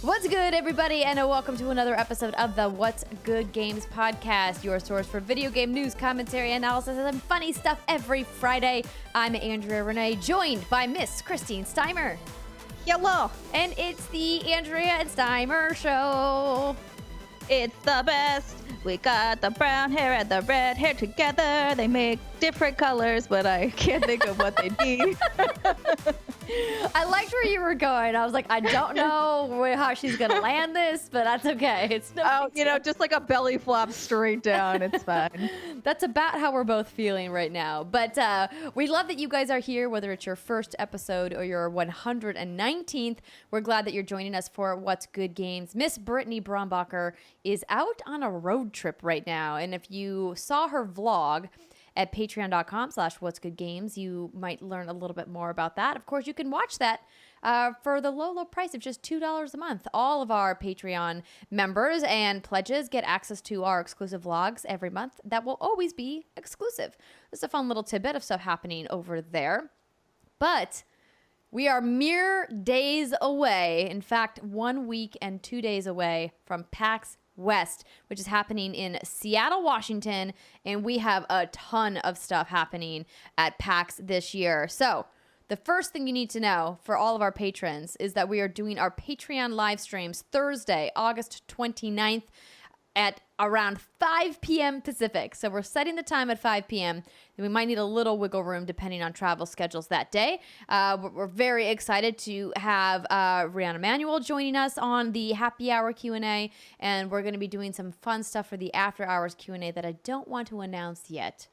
What's good, everybody, and welcome to another episode of the What's Good Games podcast, your source for video game news, commentary, analysis, and funny stuff every Friday. I'm Andrea Renee, joined by Miss Christine Steimer. Hello. And it's the Andrea and Steimer show. It's the best. We got the brown hair and the red hair together. They make different colors, but I can't think of what they mean. I liked where you were going. I was like, I don't know how she's going to land this, but that's okay. It's no just like a belly flop straight down. It's fine. That's about how we're both feeling right now. But we love that you guys are here, whether it's your first episode or your 119th. We're glad that you're joining us for What's Good Games. Miss Brittany Brombacher is out on a road trip right now. And if you saw her vlog at patreon.com/whatsgoodgames, you might learn a little bit more about that. Of course, you can watch that for the low price of just $2 a month. All of our Patreon members and pledges get access to our exclusive vlogs every month that will always be exclusive. It's a fun little tidbit of stuff happening over there. But we are mere days away, in fact, 1 week and 2 days away from PAX West, which is happening in Seattle, Washington, and we have a ton of stuff happening at PAX this year. So the first thing you need to know for all of our patrons is that we are doing our Patreon live streams Thursday, August 29th at around 5 p.m. Pacific. So we're setting the time at 5 p.m. and we might need a little wiggle room depending on travel schedules that day. We're very excited to have Rihanna Manuel joining us on the happy hour Q&A, and we're going to be doing some fun stuff for the after hours Q&A that I don't want to announce yet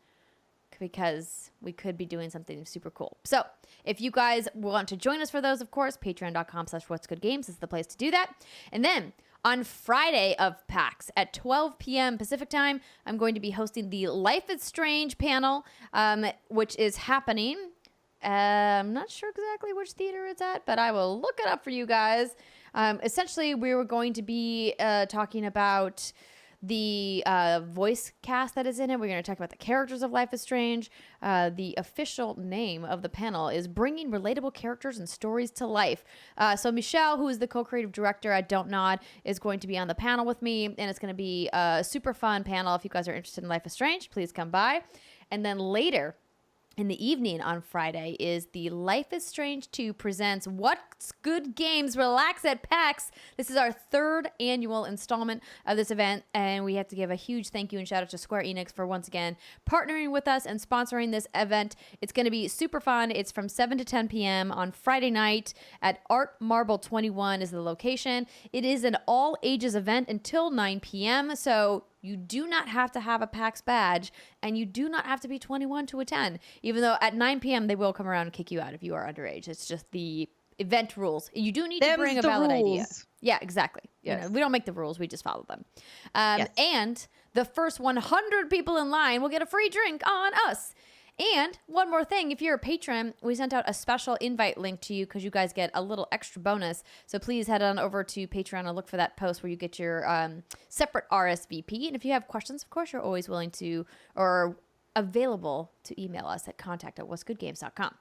because we could be doing something super cool. So if you guys want to join us for those, of course, patreon.com/whatsgoodgames is the place to do that. And then on Friday of PAX at 12 p.m. Pacific time, I'm going to be hosting the Life is Strange panel, which is happening. I'm not sure exactly which theater it's at, but I will look it up for you guys. Essentially, we were going to be talking about the voice cast that is in it. We're going to talk about the characters of Life is Strange. The official name of the panel is Bringing Relatable Characters and Stories to Life. So Michelle, who is the co-creative director at Don't Nod, is going to be on the panel with me, and it's going to be a super fun panel. If you guys are interested in Life is Strange, please come by. And then later in the evening on Friday is the Life is Strange 2 presents What's Good Games Relax at PAX. This is our third annual installment of this event, and we have to give a huge thank you and shout out to Square Enix for once again partnering with us and sponsoring this event. It's going to be super fun. It's from 7 to 10 p.m. on Friday night at Art Marble 21 is the location. It is an all ages event until 9 p.m. So you do not have to have a PAX badge, and you do not have to be 21 to attend, even though at 9 p.m. they will come around and kick you out if you are underage. It's just the event rules. You do need to bring a valid idea. Yeah, exactly. Yes. We don't make the rules. We just follow them. Yes. And the first 100 people in line will get a free drink on us. And one more thing, if you're a patron, we sent out a special invite link to you because you guys get a little extra bonus. So please head on over to Patreon and look for that post where you get your separate RSVP. And if you have questions, of course, you're always willing to or available to email us at contact@whatsgoodgames.com.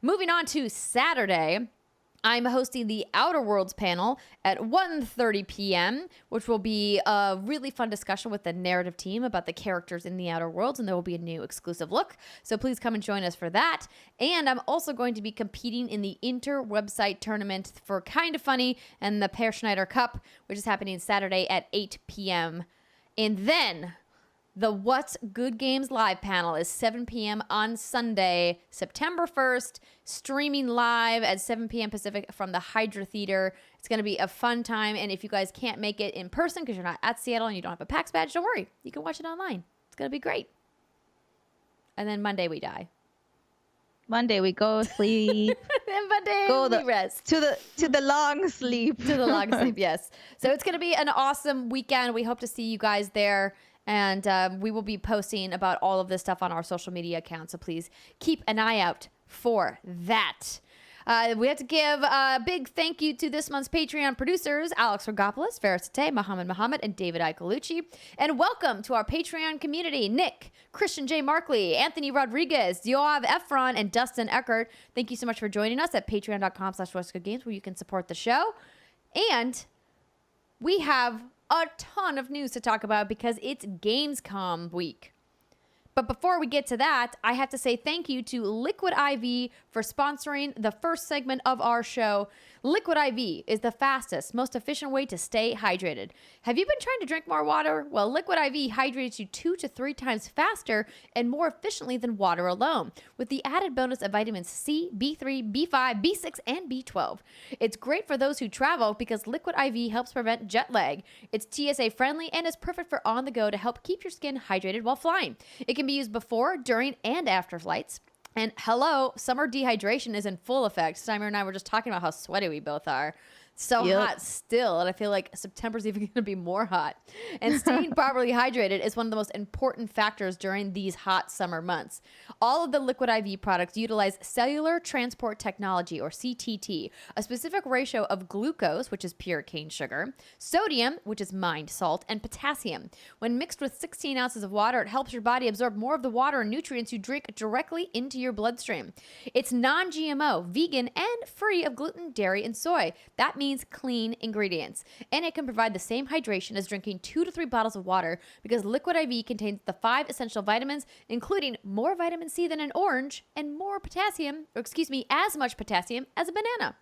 Moving on to Saturday, I'm hosting the Outer Worlds panel at 1:30 p.m., which will be a really fun discussion with the narrative team about the characters in the Outer Worlds, and there will be a new exclusive look. So please come and join us for that. And I'm also going to be competing in the inter-website tournament for Kinda Funny and the Per Schneider Cup, which is happening Saturday at 8 p.m. And then the What's Good Games live panel is 7 p.m. on Sunday, September 1st, streaming live at 7 p.m. Pacific from the Hydra Theater. It's going to be a fun time, and if you guys can't make it in person because you're not at Seattle and you don't have a PAX badge, don't worry. You can watch it online. It's going to be great. And then Monday we die. Monday we go sleep. And Monday we rest. To the long sleep. To the long sleep, yes. So it's going to be an awesome weekend. We hope to see you guys there. And we will be posting about all of this stuff on our social media accounts. So please keep an eye out for that. We have to give a big thank you to this month's Patreon producers, Alex Rigopulous, Faris Attieh, Mohammed Mohammed, and David Iacolucci. And welcome to our Patreon community, Nick, Christian J. Markley, Anthony Rodriguez, Yoav Ephron, and Dustin Eckhart. Thank you so much for joining us at patreon.com/whatsgoodgames, where you can support the show. And we have a ton of news to talk about because it's Gamescom week. But before we get to that, I have to say thank you to Liquid IV for sponsoring the first segment of our show. Liquid IV is the fastest, most efficient way to stay hydrated. Have you been trying to drink more water? Well, Liquid IV hydrates you 2 to 3 times faster and more efficiently than water alone, with the added bonus of vitamins C, B3, B5, B6, and B12. It's great for those who travel because Liquid IV helps prevent jet lag. It's TSA friendly and is perfect for on the go to help keep your skin hydrated while flying. It can be used before, during, and after flights. And hello, summer dehydration is in full effect. Steimer and I were just talking about how sweaty we both are. So hot still, and I feel like September's even going to be more hot. And staying properly hydrated is one of the most important factors during these hot summer months. All of the Liquid IV products utilize cellular transport technology, or CTT, a specific ratio of glucose, which is pure cane sugar, sodium, which is mined salt, and potassium. When mixed with 16 ounces of water, it helps your body absorb more of the water and nutrients you drink directly into your bloodstream. It's non-GMO, vegan, and free of gluten, dairy, and soy. That means clean ingredients, and it can provide the same hydration as drinking 2 to 3 bottles of water because Liquid IV contains the 5 essential vitamins, including more vitamin C than an orange and as much potassium as a banana.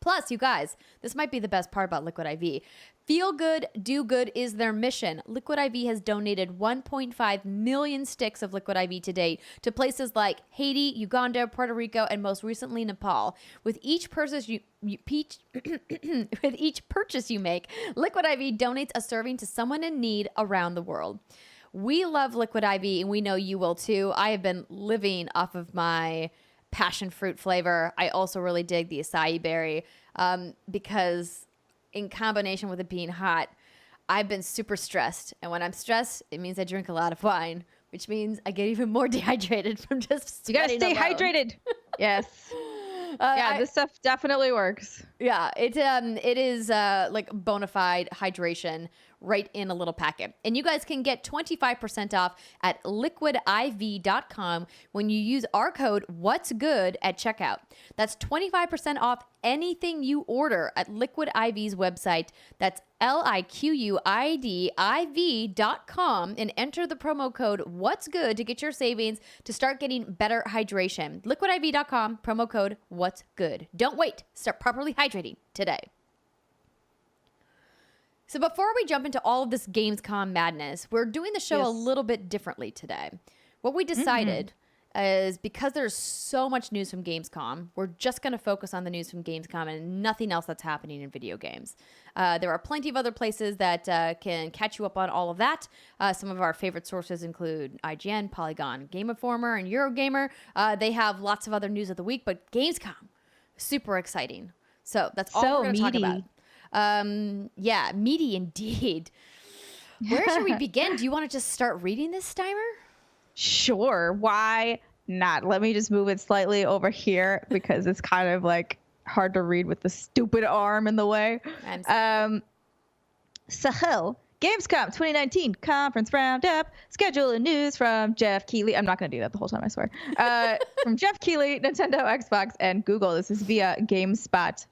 Plus, you guys, this might be the best part about Liquid IV. Feel good, do good is their mission. Liquid IV has donated 1.5 million sticks of Liquid IV to date to places like Haiti, Uganda, Puerto Rico, and most recently Nepal. With each purchase you make, Liquid IV donates a serving to someone in need around the world. We love Liquid IV, and we know you will too. I have been living off of my passion fruit flavor. I also really dig the acai berry because in combination with it being hot, I've been super stressed. And when I'm stressed, it means I drink a lot of wine, which means I get even more dehydrated from just sweating. You gotta stay alone. hydrated. Yes. This stuff definitely works. Yeah, it is like bona fide hydration right in a little packet. And you guys can get 25% off at liquidiv.com when you use our code What's Good at checkout. That's 25% off anything you order at Liquid IV's website. That's liquidiv.com and enter the promo code What's Good to get your savings to start getting better hydration. Liquidiv.com, promo code What's Good. Don't wait. Start properly hydrating today. So before we jump into all of this Gamescom madness, we're doing the show a little bit differently today. What we decided is because there's so much news from Gamescom, we're just going to focus on the news from Gamescom and nothing else that's happening in video games. There are plenty of other places that can catch you up on all of that. Some of our favorite sources include IGN, Polygon, Game Informer, and Eurogamer. They have lots of other news of the week, but Gamescom, super exciting. So that's all we're going to talk about. Meaty indeed. Where should we begin? Do you want to just start reading this, Steimer? Sure. Why not? Let me just move it slightly over here because it's kind of like hard to read with the stupid arm in the way. Sahel, Gamescom 2019 conference roundup, schedule and news from Jeff Keighley. I'm not going to do that the whole time, I swear. From Jeff Keighley, Nintendo, Xbox, and Google. This is via GameSpot.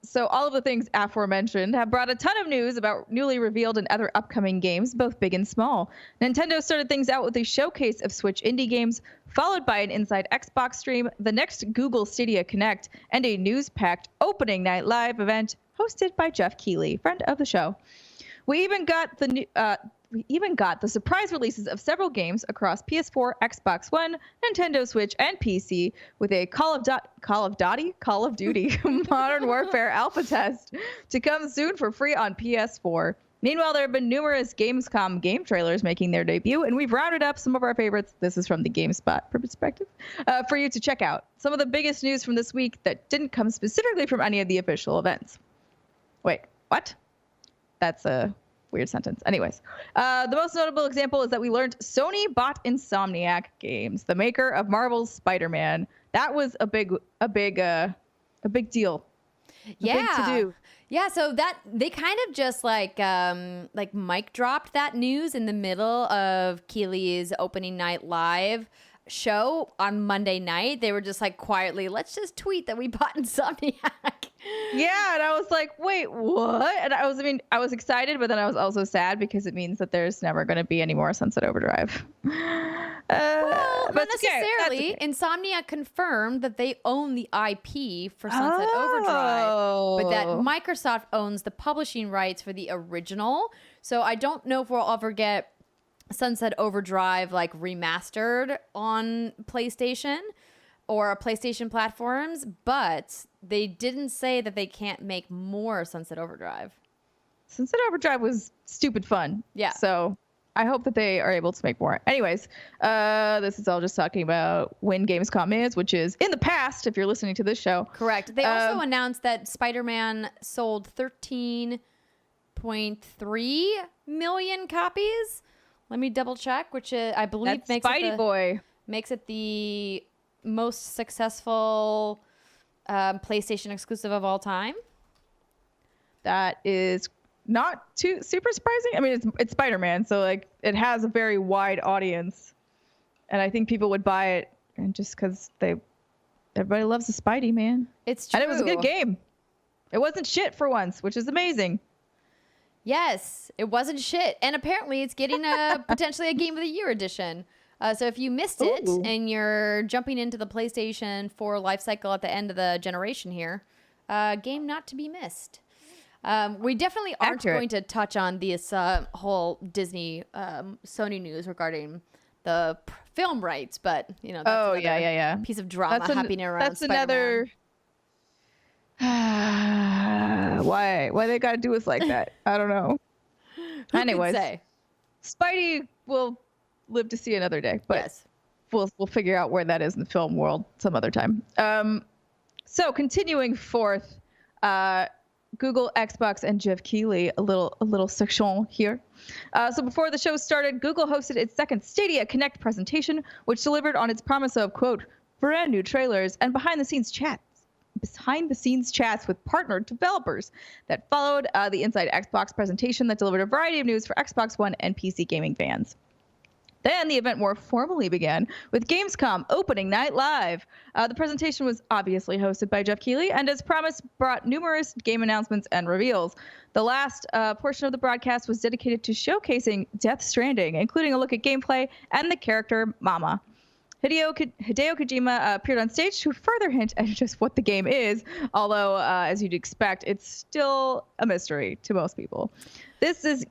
So all of the things aforementioned have brought a ton of news about newly revealed and other upcoming games, both big and small. Nintendo started things out with a showcase of Switch indie games, followed by an Inside Xbox stream, the next Google Stadia Connect, and a news-packed opening night live event hosted by Jeff Keighley, friend of the show. We even got the surprise releases of several games across PS4, Xbox One, Nintendo Switch, and PC with a Call of Duty Modern Warfare alpha test to come soon for free on PS4. Meanwhile, there have been numerous Gamescom game trailers making their debut, and we've rounded up some of our favorites. This is from the GameSpot perspective for you to check out. Some of the biggest news from this week that didn't come specifically from any of the official events. Wait, what? That's a weird sentence. Anyways, the most notable example is that we learned Sony bought Insomniac Games, the maker of Marvel's Spider-Man. That was a big deal. Yeah. Big to-do. Yeah, so that they kind of just like mic dropped that news in the middle of Keighley's opening night live. show on Monday night, they were just like quietly, let's just tweet that we bought Insomniac. Yeah, and I was like, wait, what? And I was excited, but then I was also sad because it means that there's never going to be any more Sunset Overdrive. Well, but not it's okay. necessarily. That's okay. Insomniac confirmed that they own the IP for Sunset Overdrive, but that Microsoft owns the publishing rights for the original. So I don't know if we'll ever get Sunset Overdrive like remastered on PlayStation or PlayStation platforms, but they didn't say that they can't make more Sunset Overdrive. Sunset Overdrive was stupid fun. Yeah. So I hope that they are able to make more. Anyways, this is all just talking about when Gamescom is, which is in the past if you're listening to this show. Correct. They also announced that Spider-Man sold 13.3 million copies. Let me double check, which I believe makes it the most successful PlayStation exclusive of all time. That is not too super surprising. I mean, it's Spider-Man, so like it has a very wide audience, and I think people would buy it, and just because everybody loves the Spidey, man. It's true. And it was a good game. It wasn't shit for once, which is amazing. Yes, it wasn't shit, and apparently it's getting potentially a Game of the Year edition. So if you missed it and you're jumping into the PlayStation 4 life cycle at the end of the generation here, game not to be missed. We definitely aren't going to touch on this whole Disney Sony news regarding the film rights, but you know, that's piece of drama happening around That's Spider-Man. another. Why they gotta do us like that? I don't know. Anyways, Spidey will live to see another day, but yes. we'll figure out where that is in the film world some other time. So continuing forth, Google, Xbox, and Jeff Keighley, a little section here. So before the show started, Google hosted its second Stadia Connect presentation, which delivered on its promise of, quote, brand new trailers and behind the scenes chats with partnered developers that followed the Inside Xbox presentation that delivered a variety of news for Xbox One and PC gaming fans. Then the event more formally began with Gamescom opening night live. The presentation was obviously hosted by Jeff Keighley and, as promised, brought numerous game announcements and reveals. The last portion of the broadcast was dedicated to showcasing Death Stranding, including a look at gameplay and the character Mama. Hideo Kojima appeared on stage to further hint at just what the game is, although, as you'd expect, it's still a mystery to most people. This is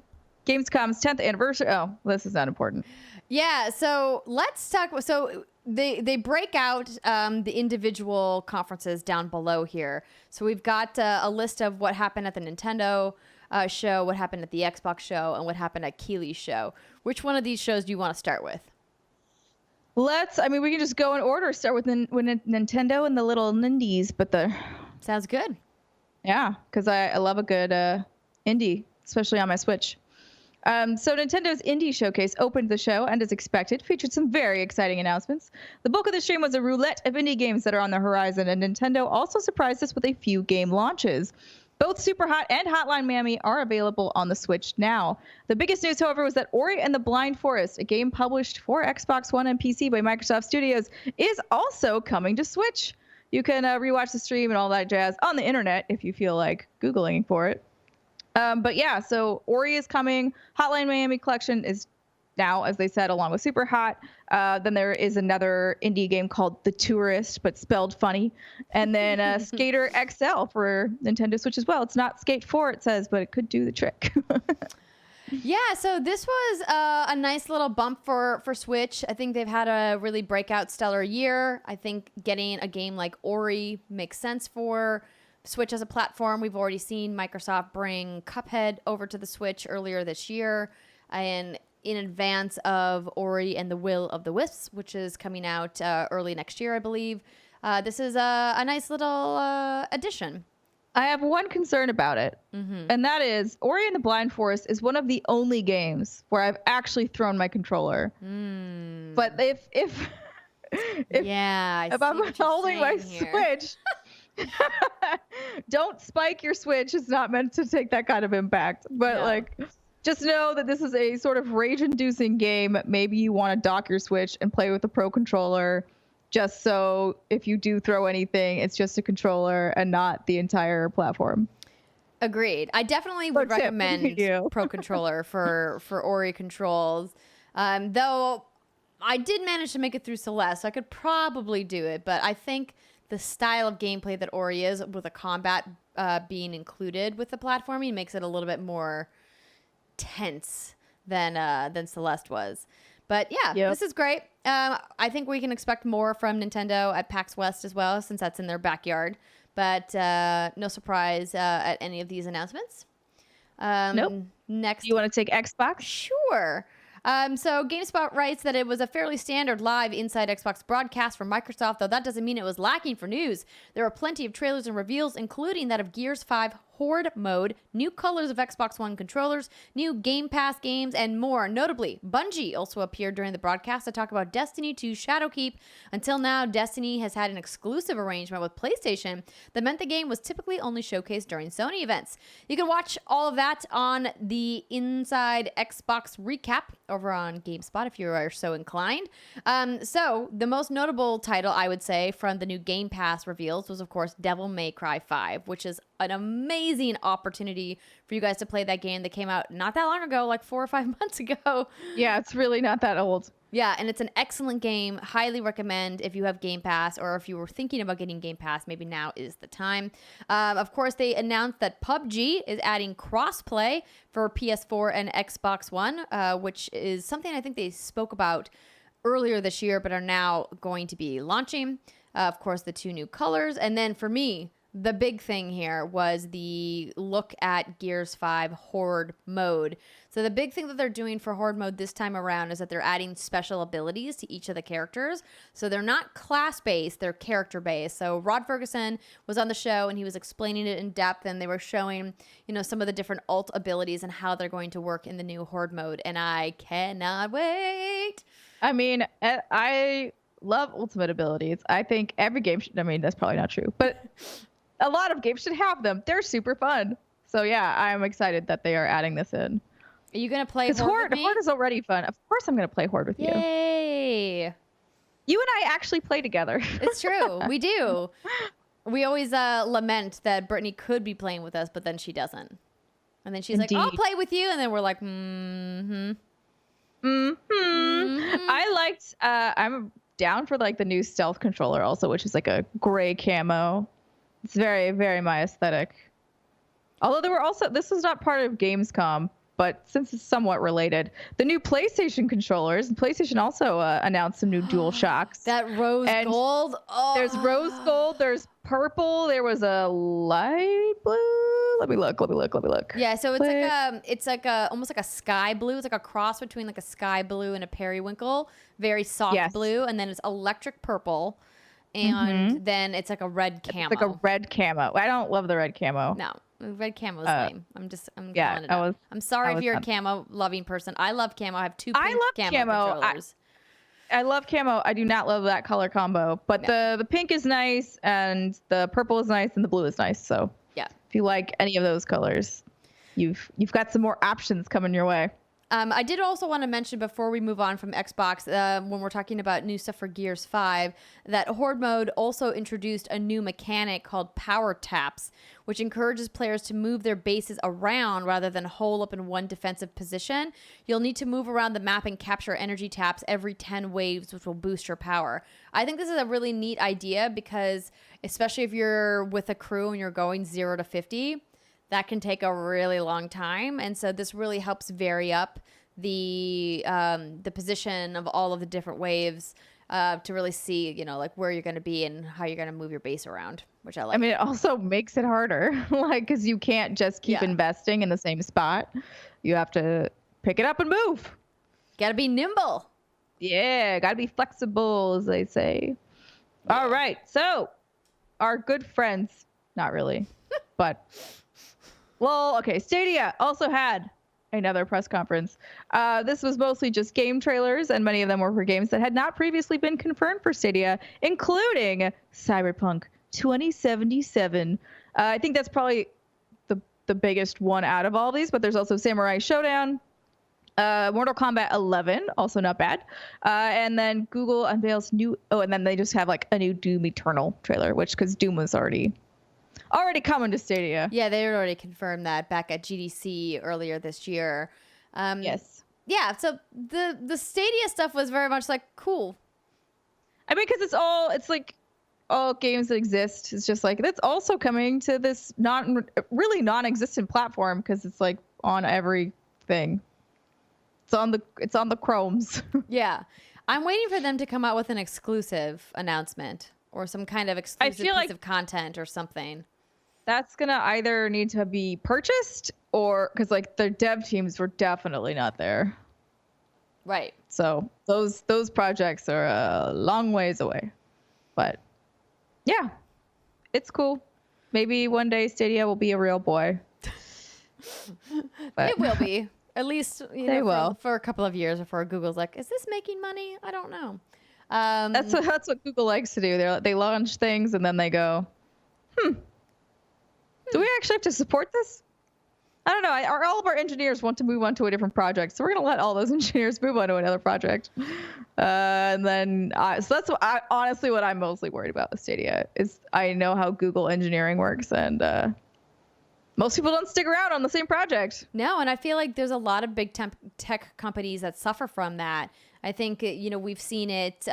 Gamescom's 10th anniversary. Oh, this is not important. Yeah, so let's talk. So they break out the individual conferences down below here. So we've got a list of what happened at the Nintendo show, what happened at the Xbox show, and what happened at Keighley's show. Which one of these shows do you want to start with? We can just go in order. Start with Nintendo and the little Nindies, Sounds good. Yeah, because I love a good indie, especially on my Switch. So Nintendo's Indie Showcase opened the show and, as expected, featured some very exciting announcements. The bulk of the stream was a roulette of indie games that are on the horizon, and Nintendo also surprised us with a few game launches. Both Superhot and Hotline Miami are available on the Switch now. The biggest news, however, was that Ori and the Blind Forest, a game published for Xbox One and PC by Microsoft Studios, is also coming to Switch. You can rewatch the stream and all that jazz on the internet if you feel like Googling for it. But yeah, so Ori is coming. Hotline Miami Collection is now, as they said, along with Superhot. Then there is another indie game called The Tourist, but spelled funny. And then Skater XL for Nintendo Switch as well. It's not Skate 4, it says, but it could do the trick. Yeah, so this was a nice little bump for Switch. I think they've had a really breakout stellar year. I think getting a game like Ori makes sense for Switch as a platform. We've already seen Microsoft bring Cuphead over to the Switch earlier this year, and in advance of Ori and the Will of the Wisps, which is coming out early next year, I believe. This is a nice little addition. I have one concern about it, and that is Ori and the Blind Forest is one of the only games where I've actually thrown my controller. But if I'm holding my Switch, don't spike your Switch. It's not meant to take that kind of impact. But Just know that this is a sort of rage-inducing game. Maybe you want to dock your Switch and play with the Pro Controller, just so if you do throw anything, it's just a controller and not the entire platform. Agreed. I definitely would recommend Pro Controller for Ori controls. Though I did manage to make it through Celeste, so I could probably do it. But I think the style of gameplay that Ori is, with the combat being included with the platforming, makes it a little bit more tense than Celeste was. But yeah, This is great. I think we can expect more from Nintendo at PAX West as well, since that's in their backyard. But no surprise at any of these announcements. Nope. Next, you want to take Xbox? Sure. So GameSpot writes that it was a fairly standard live Inside Xbox broadcast from Microsoft, though that doesn't mean it was lacking for news. There were plenty of trailers and reveals, including that of Gears 5 Horde mode, new colors of Xbox One controllers, new Game Pass games, and more. Notably, Bungie also appeared during the broadcast to talk about Destiny 2 Shadowkeep. Until now, Destiny has had an exclusive arrangement with PlayStation that meant the game was typically only showcased during Sony events. You can watch all of that on the Inside Xbox recap over on GameSpot if you are so inclined. So the most notable title, I would say, from the new Game Pass reveals was, of course, Devil May Cry 5, which is an amazing opportunity for you guys to play that game that came out not that long ago, like 4 or 5 months ago. Yeah, it's really not that old. Yeah, and it's an excellent game. Highly recommend if you have Game Pass, or if you were thinking about getting Game Pass, maybe now is the time. Of course, they announced that PUBG is adding crossplay for PS4 and Xbox One, which is something I think they spoke about earlier this year, but are now going to be launching. Of course, the 2 new colors. And then for me, the big thing here was the look at Gears 5 Horde mode. So the big thing that they're doing for Horde mode this time around is that they're adding special abilities to each of the characters. So they're not class-based, they're character-based. So Rod Ferguson was on the show and he was explaining it in depth, and they were showing, some of the different ult abilities and how they're going to work in the new Horde mode. And I cannot wait. I mean, I love ultimate abilities. I think every game should, that's probably not true, but a lot of games should have them. They're super fun. So yeah, I'm excited that they are adding this in. Are you going to play Horde with me? Horde is already fun. Of course I'm going to play Horde with you. Yay. You and I actually play together. It's true. We do. We always lament that Brittany could be playing with us, but then she doesn't. And then she's like, I'll play with you. And then we're like, I liked, I'm down for like the new stealth controller also, which is like a gray camo. It's very, very my aesthetic. Although there were also, this was not part of Gamescom, but since it's somewhat related, the new PlayStation controllers, PlayStation also announced some new DualShocks. That rose gold? Oh. There's rose gold, there's purple, there was a light blue. Let me look. Yeah, so it's like almost like a sky blue. It's like a cross between like a sky blue and a periwinkle. Very soft blue, and then it's electric purple. And then it's like a red camo. It's like a red camo. I don't love the red camo. No, red camo is lame. I'm calling it out. I'm sorry if you're a camo loving person. I love camo. I have 2 pink camo controllers. I love camo. I do not love that color combo, but the pink is nice, and the purple is nice, and the blue is nice. So yeah, if you like any of those colors, you've got some more options coming your way. I did also want to mention before we move on from Xbox, when we're talking about new stuff for Gears 5, that Horde mode also introduced a new mechanic called Power Taps, which encourages players to move their bases around rather than hole up in one defensive position. You'll need to move around the map and capture energy taps every 10 waves, which will boost your power. I think this is a really neat idea because, especially if you're with a crew and you're going 0 to 50, that can take a really long time. And so this really helps vary up the position of all of the different waves to really see, like where you're going to be and how you're going to move your base around, which I like. I mean, it also makes it harder, like, because you can't just keep investing in the same spot. You have to pick it up and move. Got to be nimble. Yeah, got to be flexible, as they say. Yeah. All right. So our good friends, not really, but... Well, okay, Stadia also had another press conference. This was mostly just game trailers, and many of them were for games that had not previously been confirmed for Stadia, including Cyberpunk 2077. I think that's probably the the biggest one out of all these, but there's also Samurai Showdown, Mortal Kombat 11, also not bad. And then Google unveils and then they just have like a new Doom Eternal trailer, because Doom was already coming to Stadia. Yeah, they had already confirmed that back at GDC earlier this year. Yes. Yeah, so the Stadia stuff was very much like, cool. I mean, because it's like all games that exist. It's just like, that's also coming to this really non-existent platform, because it's like on everything. It's on the Chromes. Yeah. I'm waiting for them to come out with an exclusive announcement or some kind of exclusive piece of content or something. That's going to either need to be purchased, or because like the dev teams were definitely not there. Right. So those projects are a long ways away. But yeah, it's cool. Maybe one day Stadia will be a real boy. It will be. At least they will for a couple of years before Google's like, is this making money? I don't know. That's what Google likes to do. They launch things and then they go, do we actually have to support this? I don't know. All of our engineers want to move on to a different project, so we're gonna let all those engineers move on to another project. And then, so that's honestly what I'm mostly worried about with Stadia is I know how Google engineering works, and most people don't stick around on the same project. No, and I feel like there's a lot of big tech companies that suffer from that. I think we've seen it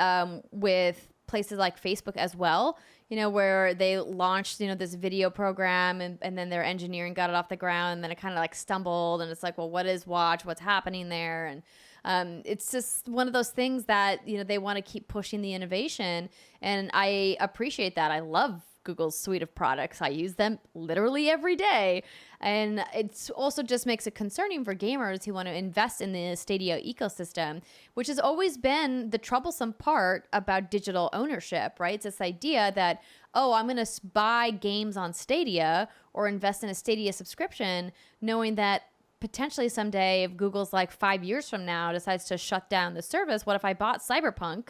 with places like Facebook as well. Where they launched, this video program and then their engineering got it off the ground, and then it kind of like stumbled, and it's like, well, what is Watch? What's happening there? And it's just one of those things that, they want to keep pushing the innovation. And I appreciate that. I love Google's suite of products. I use them literally every day. And it also just makes it concerning for gamers who want to invest in the Stadia ecosystem, which has always been the troublesome part about digital ownership, right? It's this idea that, I'm going to buy games on Stadia or invest in a Stadia subscription, knowing that potentially someday, if Google's like 5 years from now decides to shut down the service, what if I bought Cyberpunk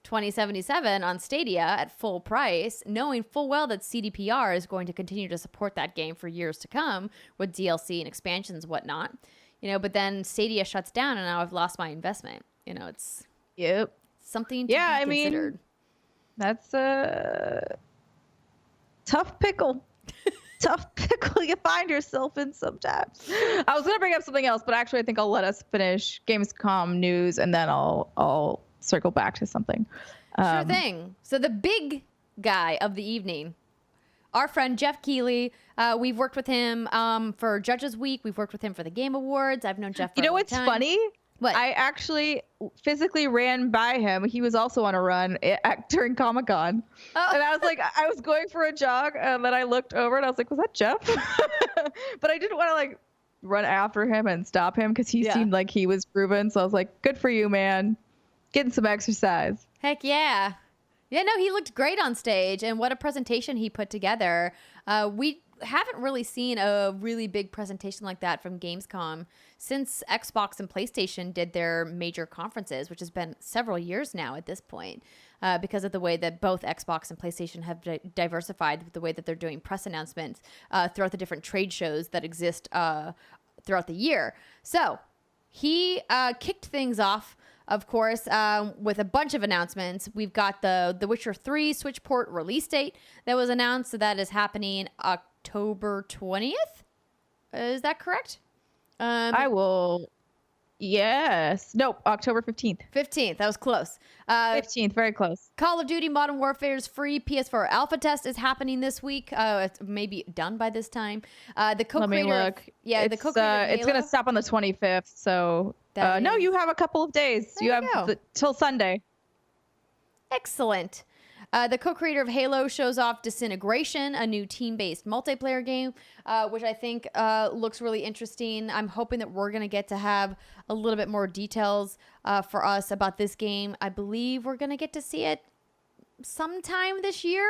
2077 on Stadia at full price, knowing full well that CDPR is going to continue to support that game for years to come with DLC and expansions, whatnot, but then Stadia shuts down and now I've lost my investment. It's something to be considered. Mean, that's a tough pickle. Tough pickle you find yourself in sometimes. I was going to bring up something else, but actually I think I'll let us finish Gamescom news and then I'll circle back to something. Sure thing. So the big guy of the evening, our friend Jeff Keighley, we've worked with him for Judges Week. We've worked with him for the Game Awards. I've known Jeff for a long time. Funny? What? I actually physically ran by him. He was also on a run during Comic-Con. Oh. And I was like, I was going for a jog, and then I looked over and I was like, was that Jeff? But I didn't want to like run after him and stop him because he seemed like he was grooving. So I was like, good for you, man. Getting some exercise. Heck yeah. Yeah, no, he looked great on stage, and what a presentation he put together. We haven't really seen a really big presentation like that from Gamescom since Xbox and PlayStation did their major conferences, which has been several years now at this point, because of the way that both Xbox and PlayStation have diversified with the way that they're doing press announcements throughout the different trade shows that exist throughout the year. So he kicked things off, of course, with a bunch of announcements. We've got the Witcher 3 Switch port release date that was announced. So that is happening October 20th. Is that correct? I will. Yes. Nope. October 15th. 15th. That was close. 15th. Very close. Call of Duty Modern Warfare's free PS4 alpha test is happening this week. It's maybe done by this time. The co-creator. Let me look. The co-creator. It's going to stop on the 25th. So no, you have a couple of days. You have till Sunday. Excellent. The co-creator of Halo shows off Disintegration, a new team-based multiplayer game, which I think looks really interesting. I'm hoping that we're going to get to have a little bit more details for us about this game. I believe we're going to get to see it sometime this year.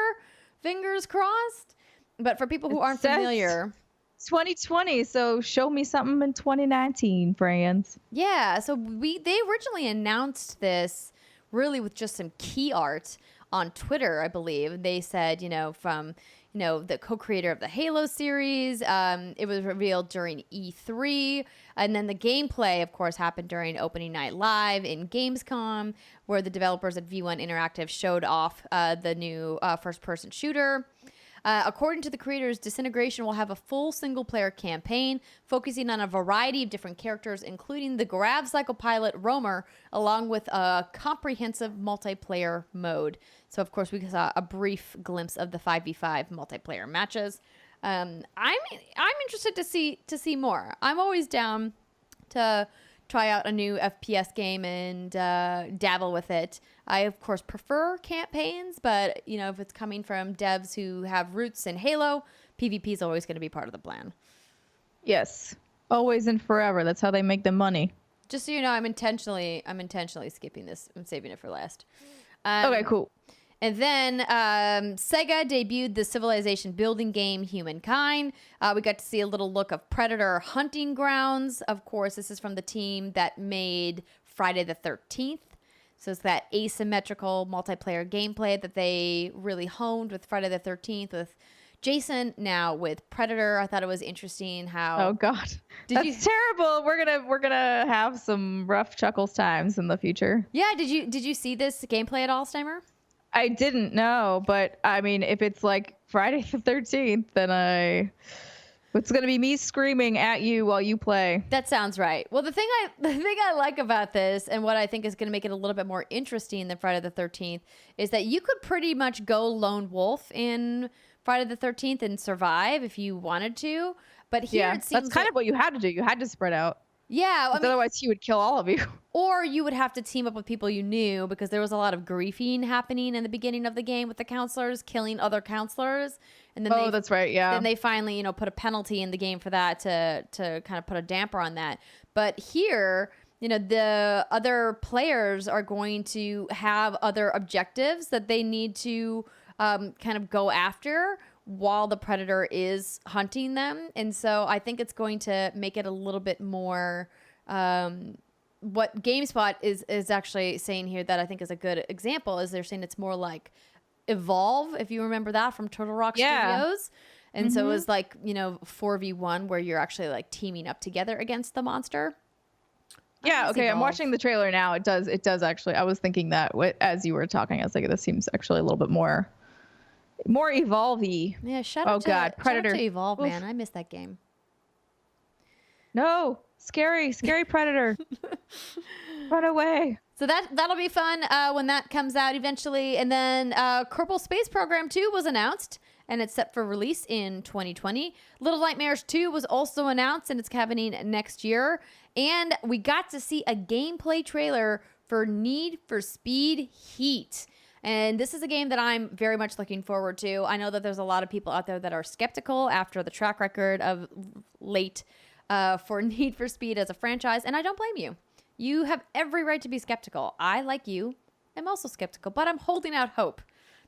Fingers crossed. But for people who aren't familiar... 2020, so show me something in 2019, friends. Yeah, so they originally announced this really with just some key art on Twitter, I believe. They said, from the co-creator of the Halo series. It was revealed during E3. And then the gameplay, of course, happened during opening night live in Gamescom, where the developers at V1 Interactive showed off the new first-person shooter. According to the creators, Disintegration will have a full single-player campaign focusing on a variety of different characters, including the Grav Psychopilot Roamer, along with a comprehensive multiplayer mode. So, of course, we saw a brief glimpse of the 5v5 multiplayer matches. I'm interested to see more. I'm always down to try out a new FPS game and dabble with it. I, of course, prefer campaigns, but, if it's coming from devs who have roots in Halo, PvP is always going to be part of the plan. Yes. Always and forever. That's how they make the money. Just so you know, I'm intentionally skipping this. I'm saving it for last. Okay, cool. And then Sega debuted the Civilization building game Humankind. We got to see a little look of Predator Hunting Grounds. Of course, this is from the team that made Friday the 13th. So it's that asymmetrical multiplayer gameplay that they really honed with Friday the 13th with Jason, now with Predator. I thought it was interesting how... Oh, God. That's terrible. We're gonna have some rough chuckles times in the future. Yeah, did you see this gameplay at all, Steimer? I didn't know, but I mean, if it's like Friday the 13th, then it's gonna be me screaming at you while you play. That sounds right. Well, the thing I like about this, and what I think is going to make it a little bit more interesting than Friday the 13th, is that you could pretty much go lone wolf in Friday the 13th and survive if you wanted to. But here it seems that's kind of what you had to do. You had to spread out. Yeah, otherwise he would kill all of you. Or you would have to team up with people you knew, because there was a lot of griefing happening in the beginning of the game with the counselors killing other counselors. And then that's right, yeah. Then they finally, put a penalty in the game for that to kind of put a damper on that. But here, the other players are going to have other objectives that they need to kind of go after while the predator is hunting them. And so I think it's going to make it a little bit more... what GameSpot is actually saying here that I think is a good example is they're saying it's more like Evolve, if you remember that from Turtle Rock Studios. And so it was like, 4v1 where you're actually like teaming up together against the monster. Yeah, okay, I'm watching the trailer now. It does actually. I was thinking that as you were talking, I was like, this seems actually a little bit more Evolve-y. Yeah, shout out to Predator. Shout out to Evolve, man. I miss that game. No, scary Predator. Run away. So that'll be fun when that comes out eventually. And then Kerbal Space Program 2 was announced, and it's set for release in 2020. Little Nightmares 2 was also announced, and it's happening next year. And we got to see a gameplay trailer for Need for Speed Heat. And this is a game that I'm very much looking forward to. I know that there's a lot of people out there that are skeptical after the track record of late for Need for Speed as a franchise, and I don't blame you. You have every right to be skeptical. I, like you, am also skeptical, but I'm holding out hope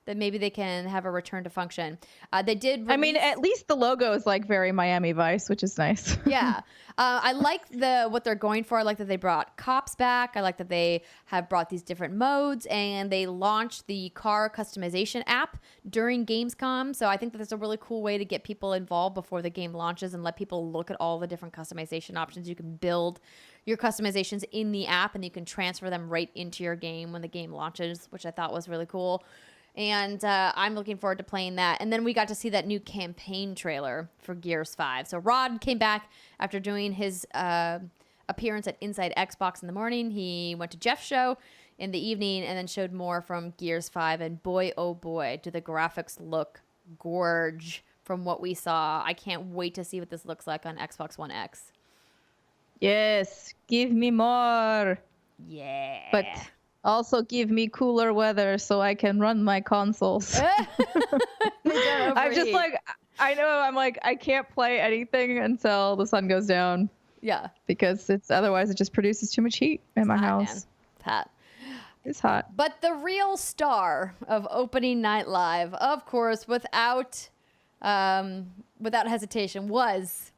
that maybe they can have a return to function. They did release... I mean, at least the logo is like very Miami Vice, which is nice. Yeah. I like what they're going for. I like that they brought cops back. I like that they have brought these different modes, and they launched the car customization app during Gamescom. So I think that that's a really cool way to get people involved before the game launches and let people look at all the different customization options. You can build your customizations in the app, and you can transfer them right into your game when the game launches, which I thought was really cool. And I'm looking forward to playing that. And then we got to see that new campaign trailer for Gears 5. So Rod came back after doing his appearance at Inside Xbox in the morning. He went to Jeff's show in the evening and then showed more from Gears 5. And boy, oh boy, do the graphics look gorge from what we saw. I can't wait to see what this looks like on Xbox One X. Yes, give me more. Yeah. But... also give me cooler weather so I can run my consoles. I'm just like, I know, I'm like, I can't play anything until the sun goes down. Yeah. Because otherwise it just produces too much heat in my house. Man. It's hot. It's hot. But the real star of opening night live, of course, without hesitation, was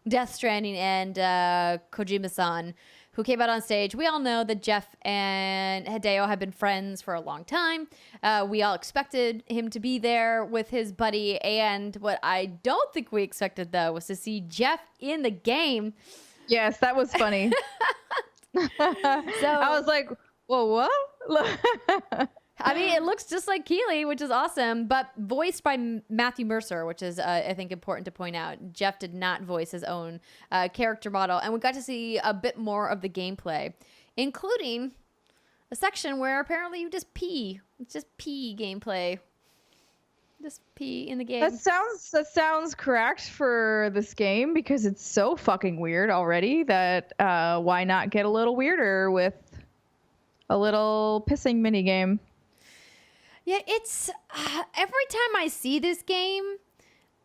Death Stranding and Kojima-san who came out on stage. We all know that Jeff and Hideo have been friends for a long time. We all expected him to be there with his buddy. And what I don't think we expected, though, was to see Jeff in the game. Yes, that was funny. So I was like, whoa, what? I mean, it looks just like Keeley, which is awesome, but voiced by Matthew Mercer, which is, I think, important to point out. Jeff did not voice his own character model, and we got to see a bit more of the gameplay, including a section where apparently you just pee. It's just pee gameplay. Just pee in the game. That sounds correct for this game because it's so fucking weird already that why not get a little weirder with a little pissing minigame? Yeah, it's every time I see this game,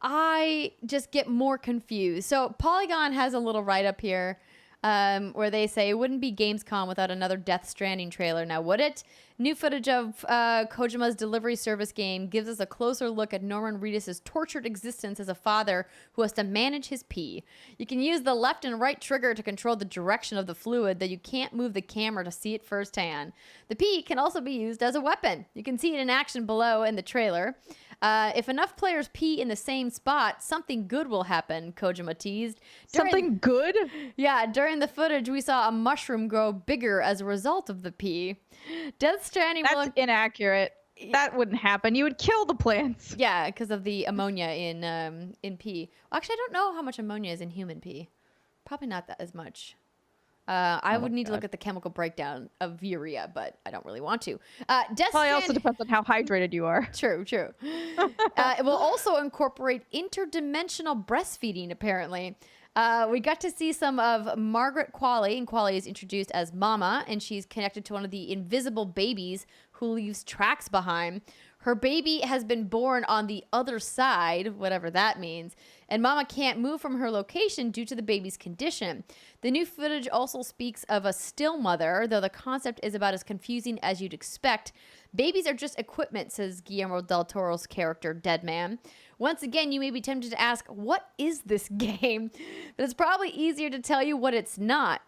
I just get more confused. So Polygon has a little write-up here where they say it wouldn't be Gamescom without another Death Stranding trailer. Now, would it? New footage of Kojima's delivery service game gives us a closer look at Norman Reedus' tortured existence as a father who has to manage his pee. You can use the left and right trigger to control the direction of the fluid, though you can't move the camera to see it firsthand. The pee can also be used as a weapon. You can see it in action below in the trailer. If enough players pee in the same spot, something good will happen, Kojima teased. Something good? Yeah, during the footage, we saw a mushroom grow bigger as a result of the pee. Death Stranding That's inaccurate. That wouldn't happen. You would kill the plants. Yeah, because of the ammonia in pee. Well, actually, I don't know how much ammonia is in human pee. Probably not that as much. I would need to look at the chemical breakdown of urea, but I don't really want to. Probably also depends on how hydrated you are. True. It will also incorporate interdimensional breastfeeding, apparently. We got to see some of Margaret Qualley, and Qualley is introduced as Mama, and she's connected to one of the invisible babies who leaves tracks behind. Her baby has been born on the other side, whatever that means, and Mama can't move from her location due to the baby's condition. The new footage also speaks of a still mother, though the concept is about as confusing as you'd expect. Babies are just equipment, says Guillermo del Toro's character, Deadman. Once again, you may be tempted to ask, what is this game? But it's probably easier to tell you what it's not.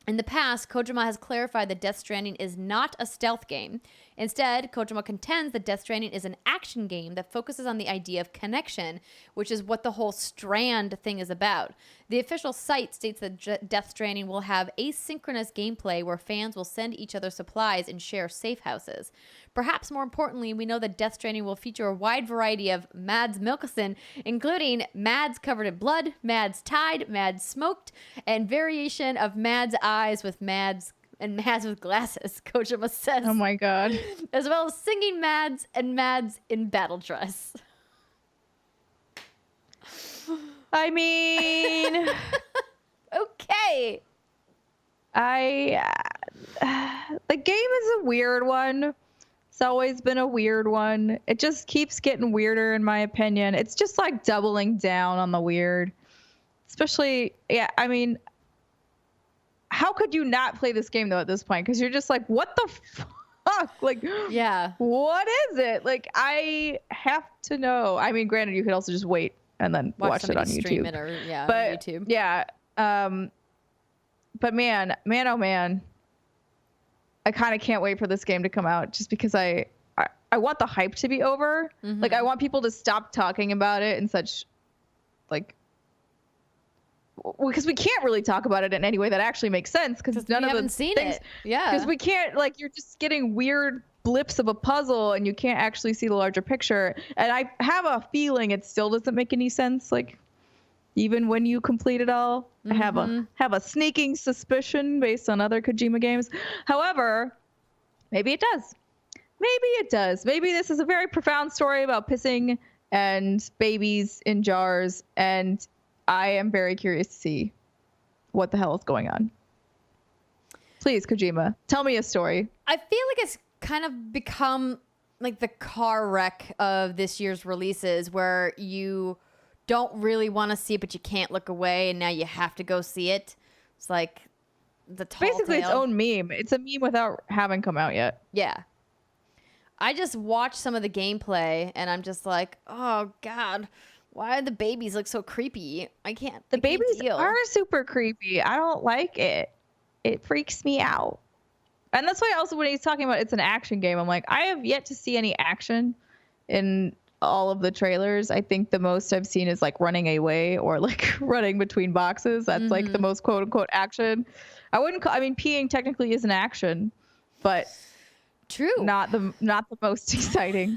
In the past, Kojima has clarified that Death Stranding is not a stealth game. Instead, Kojima contends that Death Stranding is an action game that focuses on the idea of connection, which is what the whole Strand thing is about. The official site states that Death Stranding will have asynchronous gameplay where fans will send each other supplies and share safe houses. Perhaps more importantly, we know that Death Stranding will feature a wide variety of Mads Mikkelsen, including Mads covered in blood, Mads tied, Mads smoked, and variation of Mads eyes with Mads and Mads with glasses, Kojima says. Oh my god. As well as singing Mads and Mads in battle dress. I mean... Okay. The game is a weird one. It's always been a weird one. It just keeps getting weirder, in my opinion. It's just like doubling down on the weird. Especially, yeah, I mean... How could you not play this game, though, at this point? Because you're just like, what the fuck? Like, yeah, what is it? Like, I have to know. I mean, granted, you could also just wait and then watch it on YouTube. Stream it or, on YouTube. Yeah. But man, oh man. I kind of can't wait for this game to come out just because I want the hype to be over. Mm-hmm. Like, I want people to stop talking about it in such, like, because we can't really talk about it in any way that actually makes sense because none of the seen things, it. Yeah, because we can't, like, you're just getting weird blips of a puzzle and you can't actually see the larger picture. And I have a feeling it still doesn't make any sense, like, even when you complete it all. Mm-hmm. I have a sneaking suspicion based on other Kojima games. However, maybe it does. Maybe this is a very profound story about pissing and babies in jars, and I am very curious to see what the hell is going on. Please, Kojima, tell me a story. I feel like it's kind of become like the car wreck of this year's releases where you don't really want to see it, but you can't look away, and now you have to go see it. It's like the tall basically tale. Its own meme. It's a meme without having come out yet. Yeah. I just watched some of the gameplay, and I'm just like, oh, God. Why do the babies look so creepy? I can't. The babies are super creepy. I don't like it. It freaks me out. And that's why also when he's talking about it's an action game, I'm like, I have yet to see any action in all of the trailers. I think the most I've seen is like running away or like running between boxes. That's like the most quote unquote action. I mean, peeing technically is an action, but true, not the most exciting.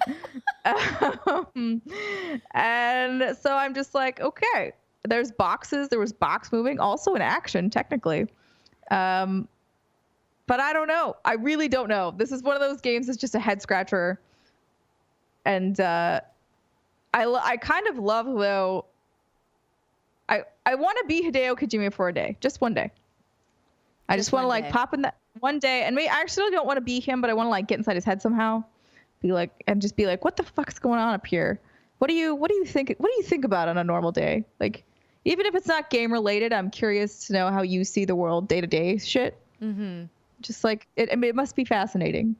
And so I'm just like, okay, there's boxes. There was box moving, also an action technically. But I don't know. I really don't know. This is one of those games that's just a head scratcher. And I kind of love, though, I want to be Hideo Kojima for a day. Just one day. I just want to like pop in that one day. And I actually don't want to be him, but I want to like get inside his head somehow. Be like, what the fuck's going on up here? What do you think? What do you think about on a normal day? Like, even if it's not game related, I'm curious to know how you see the world day to day shit. Mm-hmm. Just like it. I mean, it must be fascinating.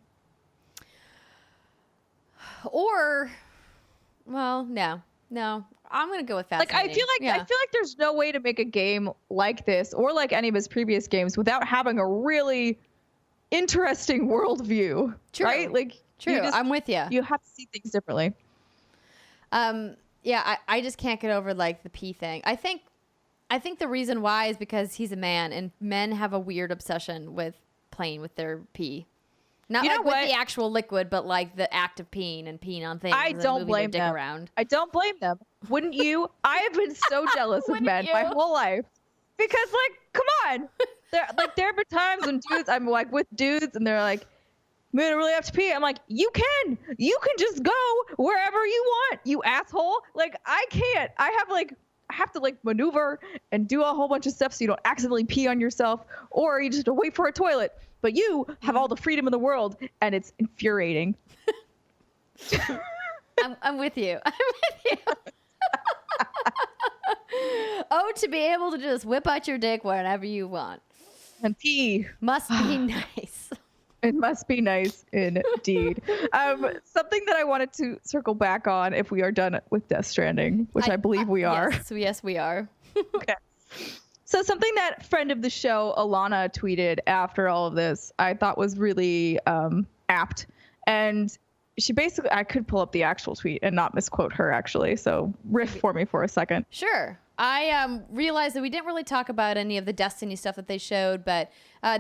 Or, well, no. I'm gonna go with fascinating. Like I feel like there's no way to make a game like this or like any of his previous games without having a really interesting worldview. True. Right? Like, true. I'm with you. You have to see things differently. Yeah, I just can't get over like the pee thing. I think the reason why is because he's a man, and men have a weird obsession with playing with their pee. Not like with the actual liquid, but like the act of peeing and peeing on things. I don't blame them. Around. I don't blame them. Wouldn't you? I have been so jealous of men my whole life. Because like, come on. There have been times when I'm like with dudes and they're like, man, I really have to pee. I'm like, you can just go wherever you want, you asshole. Like, I can't. I have to like maneuver and do a whole bunch of stuff so you don't accidentally pee on yourself, or you just have to wait for a toilet. But you have all the freedom in the world, and it's infuriating. I'm with you. Oh, to be able to just whip out your dick whenever you want. And pee. Must be nice. It must be nice indeed. Something that I wanted to circle back on if we are done with Death Stranding, which I believe we are. Yes, we are. Okay. So something that friend of the show, Alana, tweeted after all of this, I thought was really apt. And she basically, I could pull up the actual tweet and not misquote her, actually. So riff for me for a second. Sure. I realized that we didn't really talk about any of the Destiny stuff that they showed, but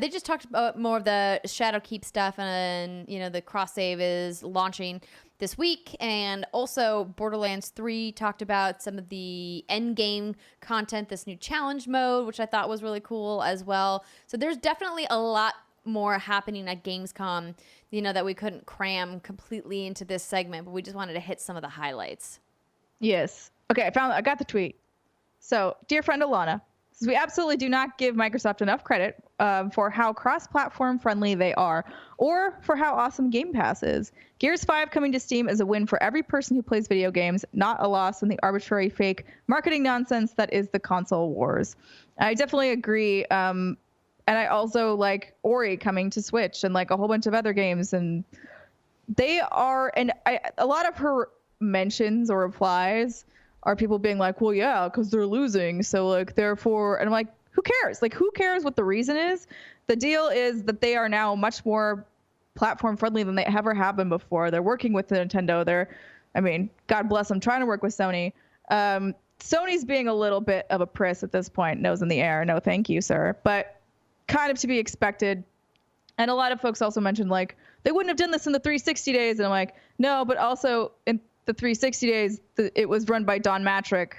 they just talked about more of the Shadowkeep stuff, and the cross save is launching this week, and also Borderlands 3 talked about some of the end game content, this new challenge mode, which I thought was really cool as well. So there's definitely a lot more happening at Gamescom, that we couldn't cram completely into this segment, but we just wanted to hit some of the highlights. Yes. Okay, I got the tweet. So, dear friend Alana, says we absolutely do not give Microsoft enough credit for how cross-platform friendly they are, or for how awesome Game Pass is. Gears 5 coming to Steam is a win for every person who plays video games, not a loss in the arbitrary fake marketing nonsense that is the console wars. I definitely agree. And I also like Ori coming to Switch and like a whole bunch of other games, and they are, and a lot of her mentions or replies are people being like, well, yeah, because they're losing, so like therefore, and I'm like, who cares? Like, who cares what the reason is? The deal is that they are now much more platform friendly than they ever have been before. They're working with Nintendo. God bless them, trying to work with Sony. Sony's being a little bit of a priss at this point, nose in the air. No, thank you, sir. But kind of to be expected. And a lot of folks also mentioned like, they wouldn't have done this in the 360 days. And I'm like, no, but also in the 360 days, it was run by Don Matrick,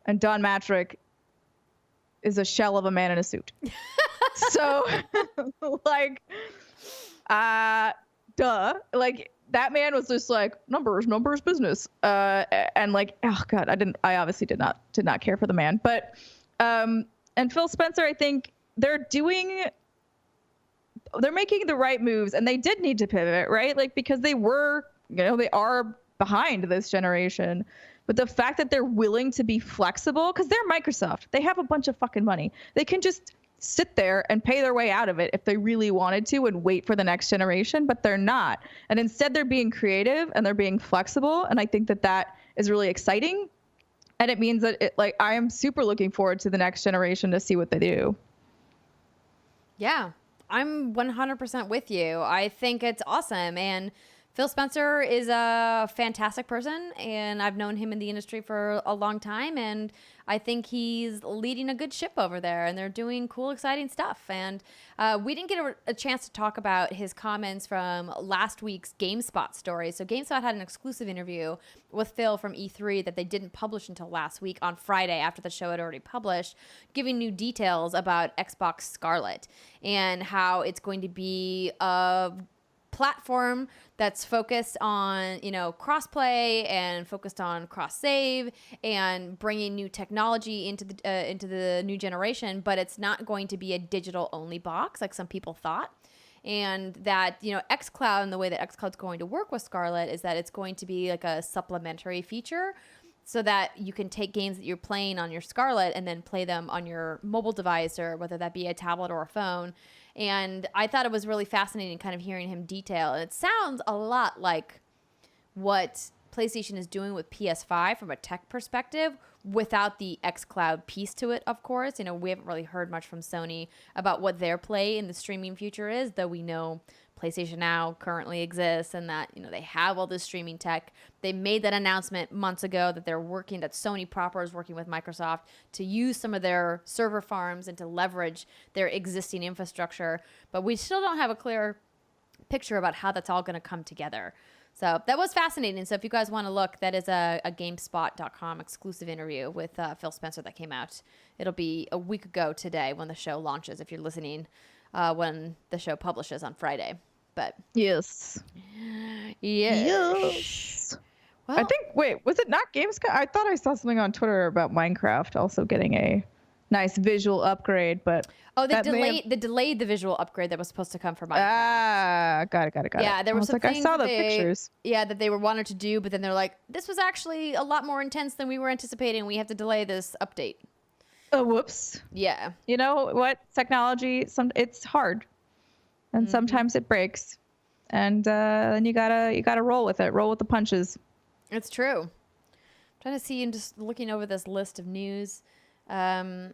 and Don Matrick is a shell of a man in a suit. So, like, duh. Like, that man was just like, numbers, business. And like, oh God, I obviously did not care for the man. But, and Phil Spencer, I think they're making the right moves, and they did need to pivot, right? Like, because they are behind this generation. But the fact that they're willing to be flexible, because they're Microsoft, they have a bunch of fucking money. They can just sit there and pay their way out of it if they really wanted to and wait for the next generation, but they're not. And instead they're being creative and they're being flexible. And I think that is really exciting. And it means that I am super looking forward to the next generation to see what they do. Yeah, I'm 100% with you. I think it's awesome. And Phil Spencer is a fantastic person, and I've known him in the industry for a long time, and I think he's leading a good ship over there, and they're doing cool, exciting stuff. And we didn't get a chance to talk about his comments from last week's GameSpot story. So GameSpot had an exclusive interview with Phil from E3 that they didn't publish until last week on Friday after the show had already published, giving new details about Xbox Scarlet and how it's going to be a platform that's focused on, crossplay and focused on cross save and bringing new technology into the new generation, but it's not going to be a digital only box like some people thought. And that, xCloud and the way that xCloud's going to work with Scarlet is that it's going to be like a supplementary feature so that you can take games that you're playing on your Scarlet and then play them on your mobile device, or whether that be a tablet or a phone. And I thought it was really fascinating kind of hearing him detail. And it sounds a lot like what PlayStation is doing with PS5 from a tech perspective without the xCloud piece to it, of course. We haven't really heard much from Sony about what their play in the streaming future is, though we know PlayStation Now currently exists and that, they have all this streaming tech. They made that announcement months ago that that Sony proper is working with Microsoft to use some of their server farms and to leverage their existing infrastructure. But we still don't have a clear picture about how that's all going to come together. So that was fascinating. So if you guys want to look, that is a GameSpot.com exclusive interview with Phil Spencer that came out. It'll be a week ago today when the show launches, if you're listening when the show publishes on Friday. But yes. Well, I think, was it not Gamescom? I thought I saw something on Twitter about Minecraft also getting a nice visual upgrade, but they delayed the visual upgrade that was supposed to come for Minecraft. Got it. Yeah, there were some things I saw the pictures. Yeah, that they wanted to do, but then they're like, this was actually a lot more intense than we were anticipating. We have to delay this update. Oh, whoops. Yeah. You know what? Technology, it's hard, and sometimes it breaks, and then you gotta roll with it. Roll with the punches. It's true. I'm trying to see and just looking over this list of news. Sony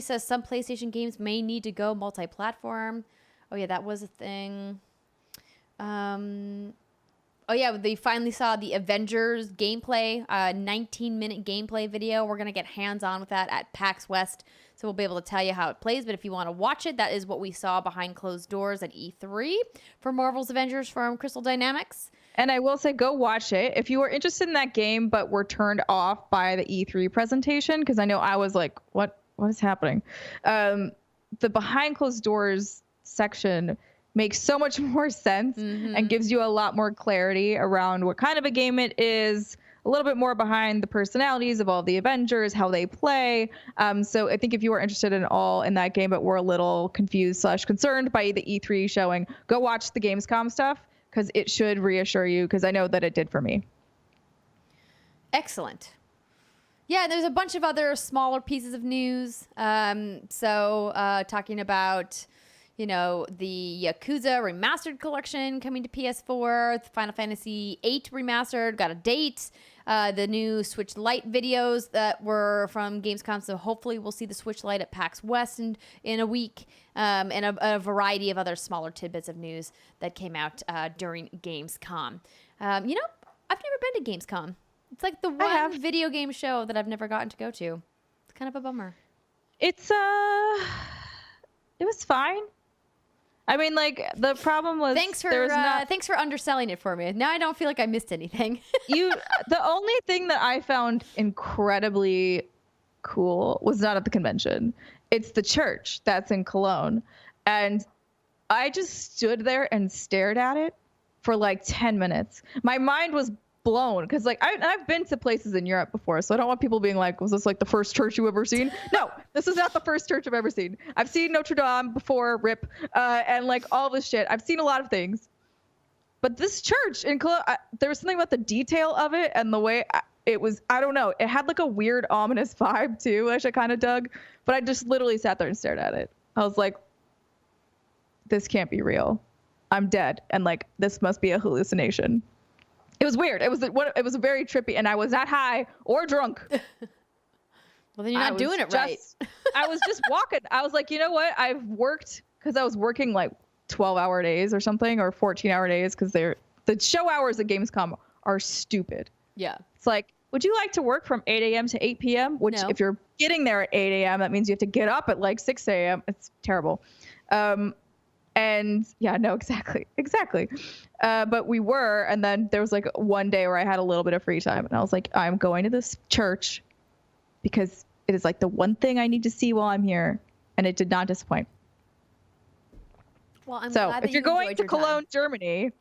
says some PlayStation games may need to go multi-platform. Oh yeah, that was a thing. Oh yeah, they finally saw the Avengers gameplay, 19-minute gameplay video. We're gonna get hands-on with that at PAX West, so we'll be able to tell you how it plays. But if you want to watch it, that is what we saw behind closed doors at E3 for Marvel's Avengers from Crystal Dynamics. And I will say, go watch it if you are interested in that game, but were turned off by the E3 presentation, because I know I was like, what is happening? The behind closed doors section makes so much more sense and gives you a lot more clarity around what kind of a game it is, a little bit more behind the personalities of all the Avengers, how they play. So I think if you are interested in that game, but were a little confused / concerned by the E3 showing, go watch the Gamescom stuff, because it should reassure you, because I know that it did for me. Excellent. Yeah, there's a bunch of other smaller pieces of news. Talking about, the Yakuza Remastered Collection coming to PS4, Final Fantasy VIII Remastered got a date, the new Switch Lite videos that were from Gamescom, so hopefully we'll see the Switch Lite at PAX West in a week, and a variety of other smaller tidbits of news that came out during Gamescom. I've never been to Gamescom. It's like the one video game show that I've never gotten to go to. It's kind of a bummer. It was fine. I mean, like, the problem was thanks for underselling it for me. Now I don't feel like I missed anything. The only thing that I found incredibly cool was not at the convention. It's the church that's in Cologne, and I just stood there and stared at it for like 10 minutes. My mind was blown, because like I've been to places in Europe before, so I don't want people being like, was this like the first church you ever seen? No, this is not the first church I've ever seen. I've seen Notre Dame before, rip, and like all this shit. I've seen a lot of things, but this church in Cologne, there was something about the detail of it and the way it was. I don't know. It had like a weird ominous vibe too, which I kind of dug. But I just literally sat there and stared at it. I was like, this can't be real. I'm dead, and like this must be a hallucination. It was weird. It was very trippy, and I was not high or drunk. Well, then you're not doing it right. I was just walking. I was like, you know what? I've worked because I was working like 12-hour days or something, or 14-hour days, because the show hours at Gamescom are stupid. Yeah. It's like, would you like to work from 8 a.m. to 8 p.m.? Which, if you're getting there at 8 a.m., that means you have to get up at like 6 a.m. It's terrible. And yeah, no, exactly. But we were, and then there was like one day where I had a little bit of free time, and I was like, I'm going to this church because it is like the one thing I need to see while I'm here, and it did not disappoint. Well, I'm so glad if that you're going to Cologne, Germany,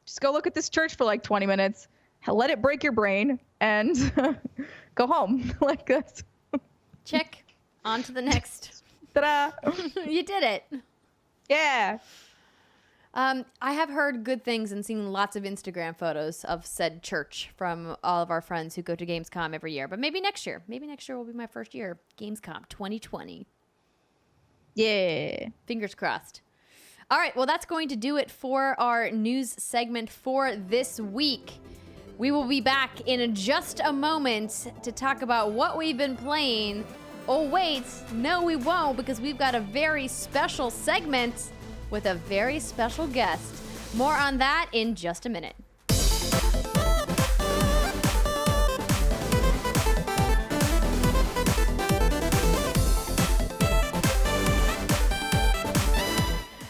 just go look at this church for like 20 minutes, let it break your brain, and go home. Like this. Check. On to the next. Ta-da! You did it. Yeah. I have heard good things and seen lots of Instagram photos of said church from all of our friends who go to Gamescom every year. But maybe next year. Maybe next year will be my first year. Gamescom 2020. Yeah. Fingers crossed. All right. Well, that's going to do it for our news segment for this week. We will be back in just a moment to talk about what we've been playing. Oh, wait. No, we won't, because we've got a very special segment with a very special guest. More on that in just a minute.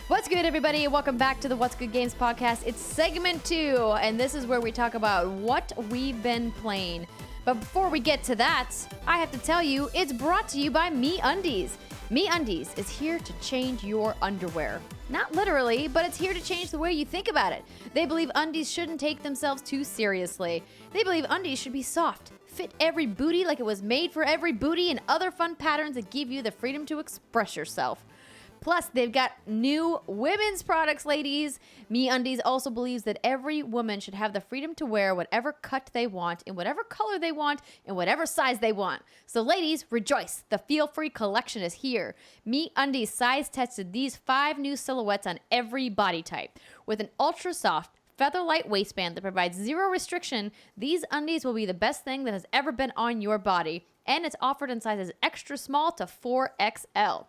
What's good, everybody? Welcome back to the What's Good Games podcast. It's segment 2, and this is where we talk about what we've been playing. But before we get to that, I have to tell you, it's brought to you by MeUndies. MeUndies is here to change your underwear. Not literally, but it's here to change the way you think about it. They believe undies shouldn't take themselves too seriously. They believe undies should be soft, fit every booty like it was made for every booty, and other fun patterns that give you the freedom to express yourself. Plus, they've got new women's products, ladies. MeUndies also believes that every woman should have the freedom to wear whatever cut they want, in whatever color they want, in whatever size they want. So, ladies, rejoice. The Feel Free collection is here. MeUndies size tested these 5 new silhouettes on every body type. With an ultra-soft, feather-light waistband that provides 0 restriction, these undies will be the best thing that has ever been on your body. And it's offered in sizes extra small to 4XL.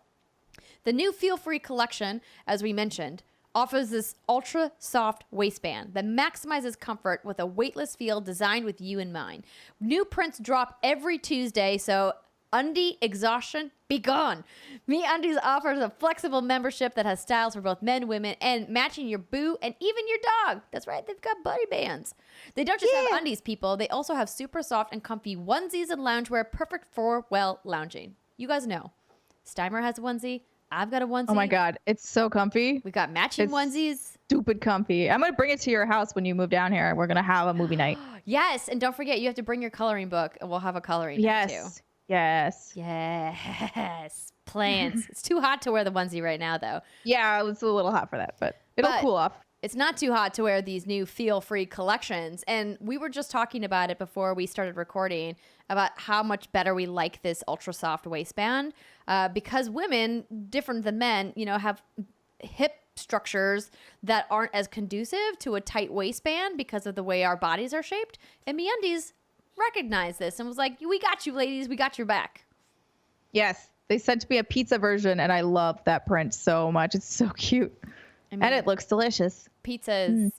The new Feel Free collection, as we mentioned, offers this ultra soft waistband that maximizes comfort with a weightless feel designed with you in mind. New prints drop every Tuesday, so undie exhaustion be gone. MeUndies offers a flexible membership that has styles for both men, women, and matching your boo and even your dog. That's right, they've got buddy bands. They don't just have undies, people. They also have super soft and comfy onesies and loungewear, perfect for, well, lounging. You guys know, Steimer has a onesie. I've got a onesie. Oh my God, it's so comfy. We've got matching onesies. Stupid comfy. I'm going to bring it to your house when you move down here. We're going to have a movie night. Yes, and don't forget, you have to bring your coloring book, and we'll have a coloring night too. Yes. Plans. It's too hot to wear the onesie right now, though. Yeah, it's a little hot for that, but it'll cool off. It's not too hot to wear these new Feel Free collections. And we were just talking about it before we started recording about how much better we like this ultra soft waistband because women, different than men, have hip structures that aren't as conducive to a tight waistband because of the way our bodies are shaped. And MeUndies recognized this and was like, we got you, ladies. We got your back. Yes. They sent me a pizza version, and I love that print so much. It's so cute. And it looks delicious. Pizza's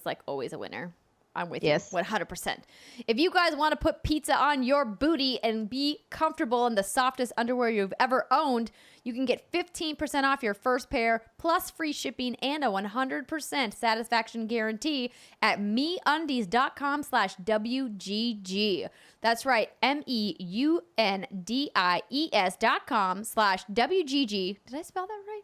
like always a winner. I'm with you. 100%. If you guys want to put pizza on your booty and be comfortable in the softest underwear you've ever owned, you can get 15% off your first pair, plus free shipping and a 100% satisfaction guarantee at MeUndies.com/WGG. That's right, MEUNDIES.com/WGG. Did I spell that right?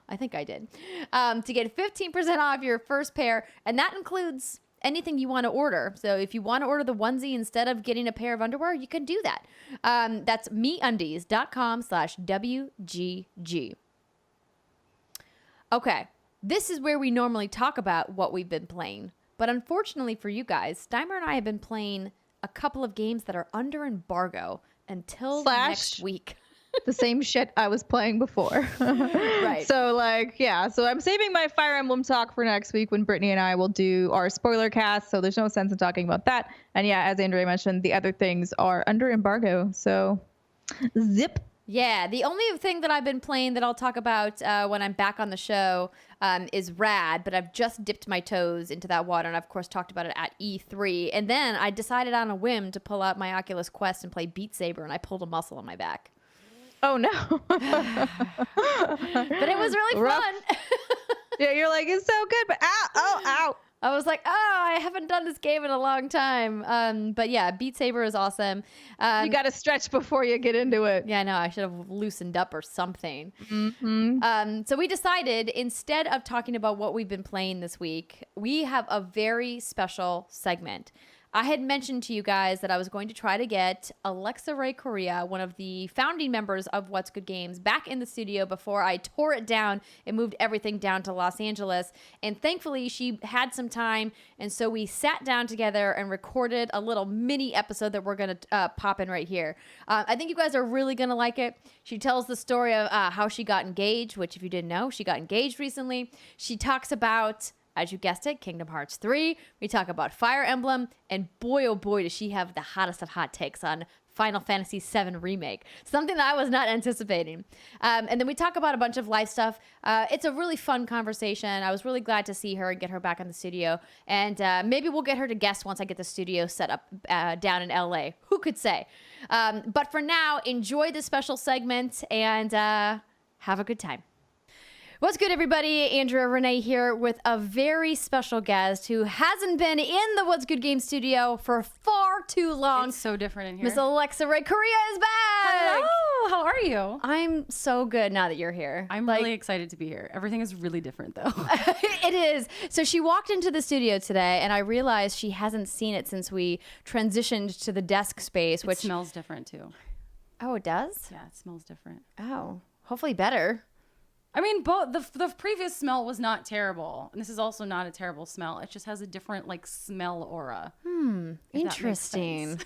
I think I did. To get 15% off your first pair, and that includes anything you want to order. So if you want to order the onesie instead of getting a pair of underwear, you can do that. That's MeUndies.com/WGG. Okay, this is where we normally talk about what we've been playing. But unfortunately for you guys, Steimer and I have been playing a couple of games that are under embargo until next week. The same shit I was playing before. Right. So I'm saving my Fire Emblem talk for next week when Brittany and I will do our spoiler cast. So there's no sense in talking about that. And yeah, as Andrea mentioned, the other things are under embargo. So Zip. Yeah, the only thing that I've been playing that I'll talk about when I'm back on the show is Rad, but I've just dipped my toes into that water, and I've, of course, talked about it at E3. And then I decided on a whim to pull out my Oculus Quest and play Beat Saber, and I pulled a muscle on my back. Oh, no. But it was really fun. Yeah, you're like, it's so good, but ow, oh, ow. I was like, I haven't done this game in a long time. But yeah, Beat Saber is awesome. You got to stretch before you get into it. Yeah, I know. I should have loosened up or something. Mm-hmm. So we decided, instead of talking about what we've been playing this week, we have a very special segment. I had mentioned to you guys that I was going to try to get Alexa Ray Corriea, one of the founding members of What's Good Games, back in the studio before I tore it down and moved everything down to Los Angeles. And thankfully, she had some time. And so we sat down together and recorded a little mini episode that we're going to pop in right here. I think you guys are really going to like it. She tells the story of how she got engaged, which if you didn't know, she got engaged recently. She talks about, as you guessed it, Kingdom Hearts 3. We talk about Fire Emblem, and boy, oh boy, does she have the hottest of hot takes on Final Fantasy VII Remake. Something that I was not anticipating. And then we talk about a bunch of life stuff. It's a really fun conversation. I was really glad to see her and get her back in the studio. And maybe we'll get her to guest once I get the studio set up down in LA. Who could say? But for now, enjoy this special segment and have a good time. What's good, everybody? Andrea Renee here with a very special guest who hasn't been in the What's Good Game studio for far too long. It's so different in here. Miss Alexa Ray Corriea is back. Hello, how are you? I'm so good now that you're here. I'm really excited to be here. Everything is really different, though. It is. So she walked into the studio today, and I realized she hasn't seen it since we transitioned to the desk space, which smells different, too. Oh, it does? Yeah, it smells different. Oh, hopefully better. I mean, both the previous smell was not terrible, and this is also not a terrible smell. It just has a different smell aura. Interesting.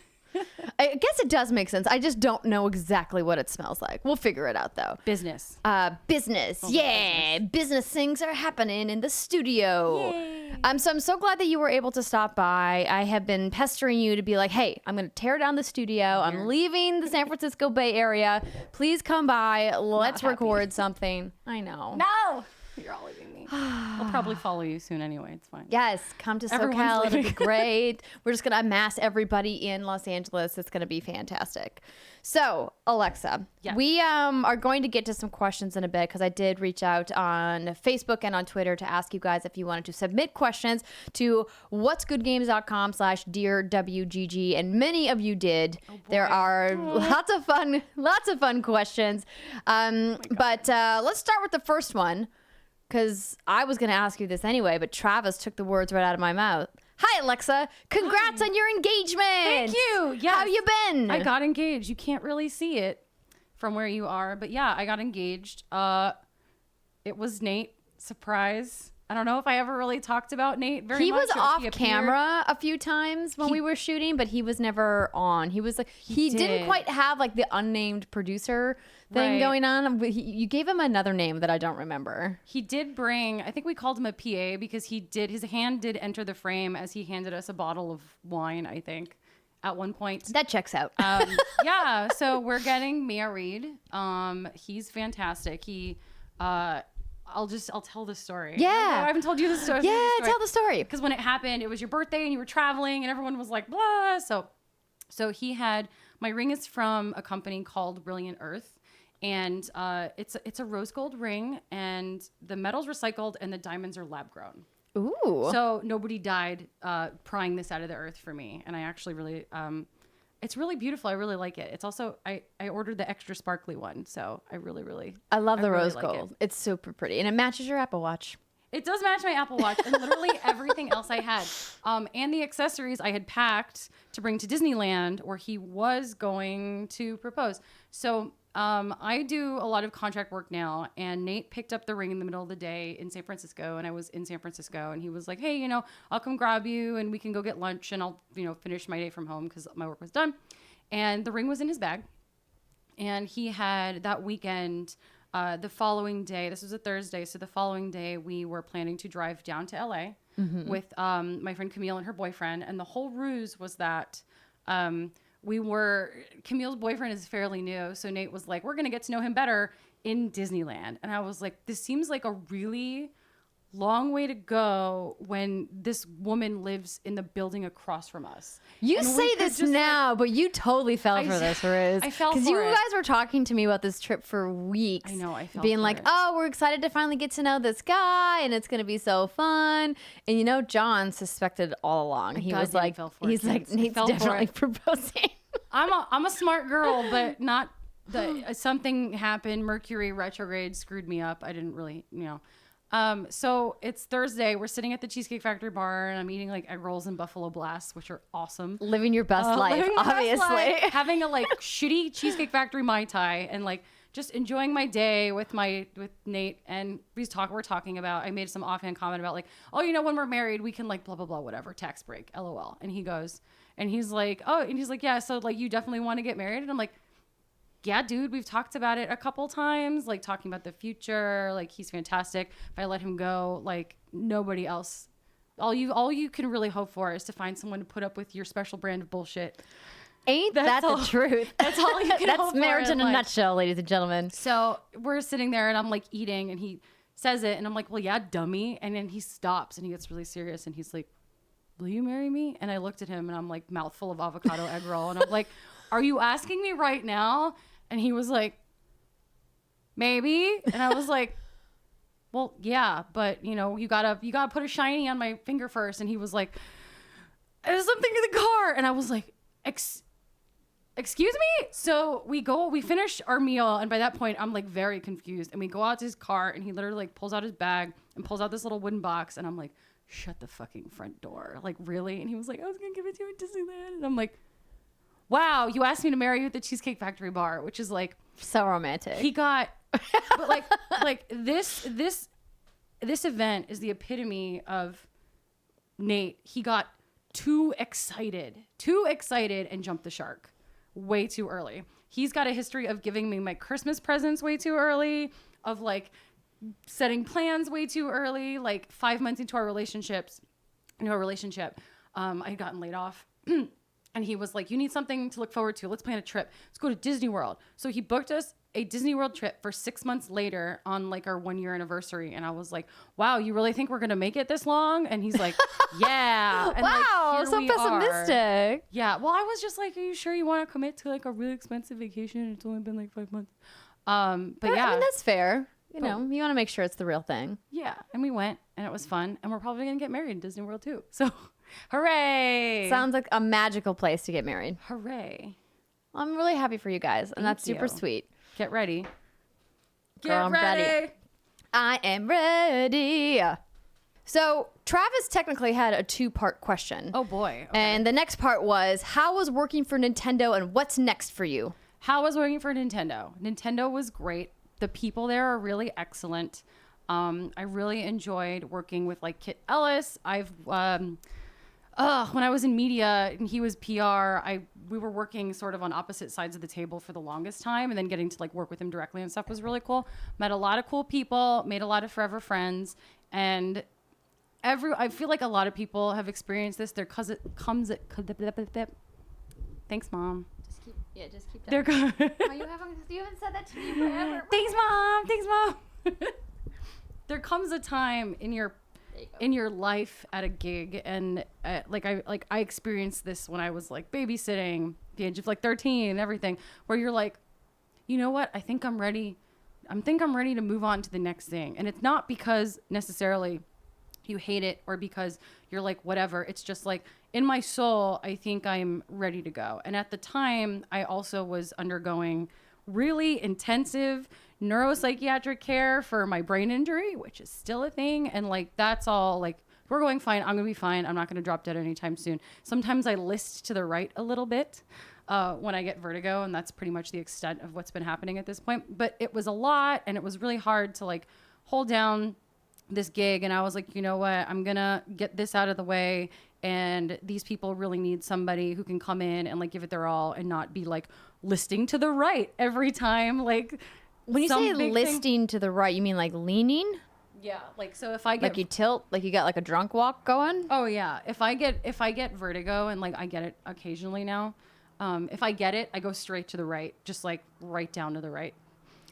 I guess it does make sense. I just don't know exactly what it smells like. We'll figure it out though. Business. Business. Yeah, business things are happening in the studio. Yay. So I'm so glad that you were able to stop by. I have been pestering you to be like, hey, I'm going to tear down the studio. I'm leaving the San Francisco Bay Area. Please come by. Let's record something. I know. No! You're all leaving me. I'll probably follow you soon anyway. It's fine. Yes, come to SoCal. It'll be great. We're just going to amass everybody in Los Angeles. It's going to be fantastic. So, Alexa, yes. We are going to get to some questions in a bit because I did reach out on Facebook and on Twitter to ask you guys if you wanted to submit questions to whatsgoodgames.com/DearWGG, and many of you did. There are lots of fun questions. But let's start with the first one, because I was going to ask you this anyway, but Travis took the words right out of my mouth. Hi, Alexa. Congrats on your engagement. Thank you. Yes. How you been? I got engaged. You can't really see it from where you are, but yeah, I got engaged. It was Nate. Surprise. I don't know if I ever really talked about Nate very much. He was off camera a few times when we were shooting, but he was never on. He was like, he didn't quite have the unnamed producer thing going on. You gave him another name that I don't remember. He did bring, I think we called him a PA because his hand did enter the frame as he handed us a bottle of wine, I think, at one point. That checks out. Yeah, so we're getting married. He's fantastic. I'll tell the story. Yeah. I haven't told you the story. Yeah, tell the story. Because when it happened, it was your birthday and you were traveling and everyone was like, blah. So he had, my ring is from a company called Brilliant Earth. And it's a rose gold ring, and the metal's recycled and the diamonds are lab grown. Ooh. So nobody died prying this out of the earth for me. And I actually really, it's really beautiful. I really like it. It's also, I ordered the extra sparkly one. So I really, really, I love the rose like gold. It's super pretty. And it matches your Apple Watch. It does match my Apple Watch and literally everything else I had. And the accessories I had packed to bring to Disneyland where he was going to propose. So I do a lot of contract work now, and Nate picked up the ring in the middle of the day in San Francisco, and I was in San Francisco, and he was like, hey, I'll come grab you and we can go get lunch and I'll, finish my day from home because my work was done. And the ring was in his bag. And he had that weekend, the following day, this was a Thursday, so the following day we were planning to drive down to LA with my friend Camille and her boyfriend. And the whole ruse was that Camille's boyfriend is fairly new. So Nate was like, we're going to get to know him better in Disneyland. And I was like, this seems like a really long way to go when this woman lives in the building across from us. You And we say could this just, now, but you totally fell for this, Riz. I fell for you it. guys were talking to me about this trip for weeks. I know, I fell being for like, it. oh, we're excited to finally get to know this guy, and it's gonna be so fun. And you know, John suspected all along. He was goddamn like, fell for it, he's like, kids. I Nate's fell for definitely it. proposing. I'm a smart girl, but not something happened. Mercury retrograde screwed me up. I didn't really, so it's Thursday. We're sitting at the Cheesecake Factory bar, and I'm eating like egg rolls and buffalo blasts, which are awesome. Living your best life, Living my best obviously. life, having a like shitty Cheesecake Factory Mai Tai, and like just enjoying my day with Nate. And we're talking about. I made some offhand comment about like, oh, when we're married, we can like blah blah blah whatever, tax break, lol. And he's like, yeah, so like you definitely want to get married, and I'm like, yeah, dude, we've talked about it a couple times, like talking about the future. Like he's fantastic. If I let him go, like nobody else, all you can really hope for is to find someone to put up with your special brand of bullshit. Ain't that the truth? That's all you can That's hope for marriage in a life. nutshell, ladies and gentlemen. So we're sitting there and I'm like eating and he says it and I'm like, well, yeah, dummy. And then he stops and he gets really serious and he's like, will you marry me? And I looked at him and I'm like mouthful of avocado egg roll. And I'm like, are you asking me right now? And he was like, maybe. And I was like, well, yeah, but you gotta put a shiny on my finger first. And he was like, there's something in the car. And I was like, excuse me? So we finish our meal. And by that point I'm like very confused. And we go out to his car and he literally like pulls out his bag and pulls out this little wooden box. And I'm like, shut the fucking front door. Like, really? And he was like, I was going to give it to you at Disneyland. And I'm like, wow, you asked me to marry you at the Cheesecake Factory bar, which is like So romantic. he got, but like this event is the epitome of Nate. He got too excited and jumped the shark way too early. He's got a history of giving me my Christmas presents way too early, of like setting plans way too early. Like 5 months into our relationship, I had gotten laid off. And he was like, you need something to look forward to. Let's plan a trip. Let's go to Disney World. So he booked us a Disney World trip for 6 months later on like our 1 year anniversary. And I was like, wow, you really think we're going to make it this long? And he's like, yeah. And wow, like, so pessimistic. Yeah. Well, I was just like, are you sure you want to commit to like a really expensive vacation? It's only been like 5 months. But yeah. I mean, that's fair. You want to make sure it's the real thing. Yeah. And we went and it was fun. And we're probably going to get married in Disney World too. So hooray. Sounds like a magical place to get married. Hooray. Well, I'm really happy for you guys. And that's super you. sweet. Get ready. Girl, I'm ready. I am ready. So Travis technically had a 2-part question. Oh boy. Okay. And the next part was, how was working for Nintendo and what's next for you? How was working for Nintendo? Nintendo was great. The people there are really excellent. I really enjoyed working with like Kit Ellis. When I was in media and he was PR, we were working sort of on opposite sides of the table for the longest time, and then getting to like work with him directly and stuff was really cool. Met a lot of cool people, made a lot of forever friends, and I feel like a lot of people have experienced this. Thanks, Mom. Just keep They're good. you haven't said that to me forever. Thanks, Mom. There comes a time in your life at a gig, and I experienced this when I was like babysitting at the age of like 13 and everything, where you're like, you know what? I think I'm ready to move on to the next thing. And it's not because necessarily you hate it or because you're like whatever. It's just like in my soul, I think I'm ready to go. And at the time, I also was undergoing really intensive neuropsychiatric care for my brain injury, which is still a thing. And like, that's all like, we're going fine. I'm going to be fine. I'm not going to drop dead anytime soon. Sometimes I list to the right a little bit when I get vertigo. And that's pretty much the extent of what's been happening at this point. But it was a lot, and it was really hard to like hold down this gig. And I was like, you know what? I'm going to get this out of the way. And these people really need somebody who can come in and like give it their all and not be like listing to the right every time. Like, when you say listing to the right, you mean like leaning? Yeah, like so if I get like you tilt, like you got like a drunk walk going. Oh yeah, if I get vertigo, and like I get it occasionally now, If I get it, I go straight to the right, just like right down to the right.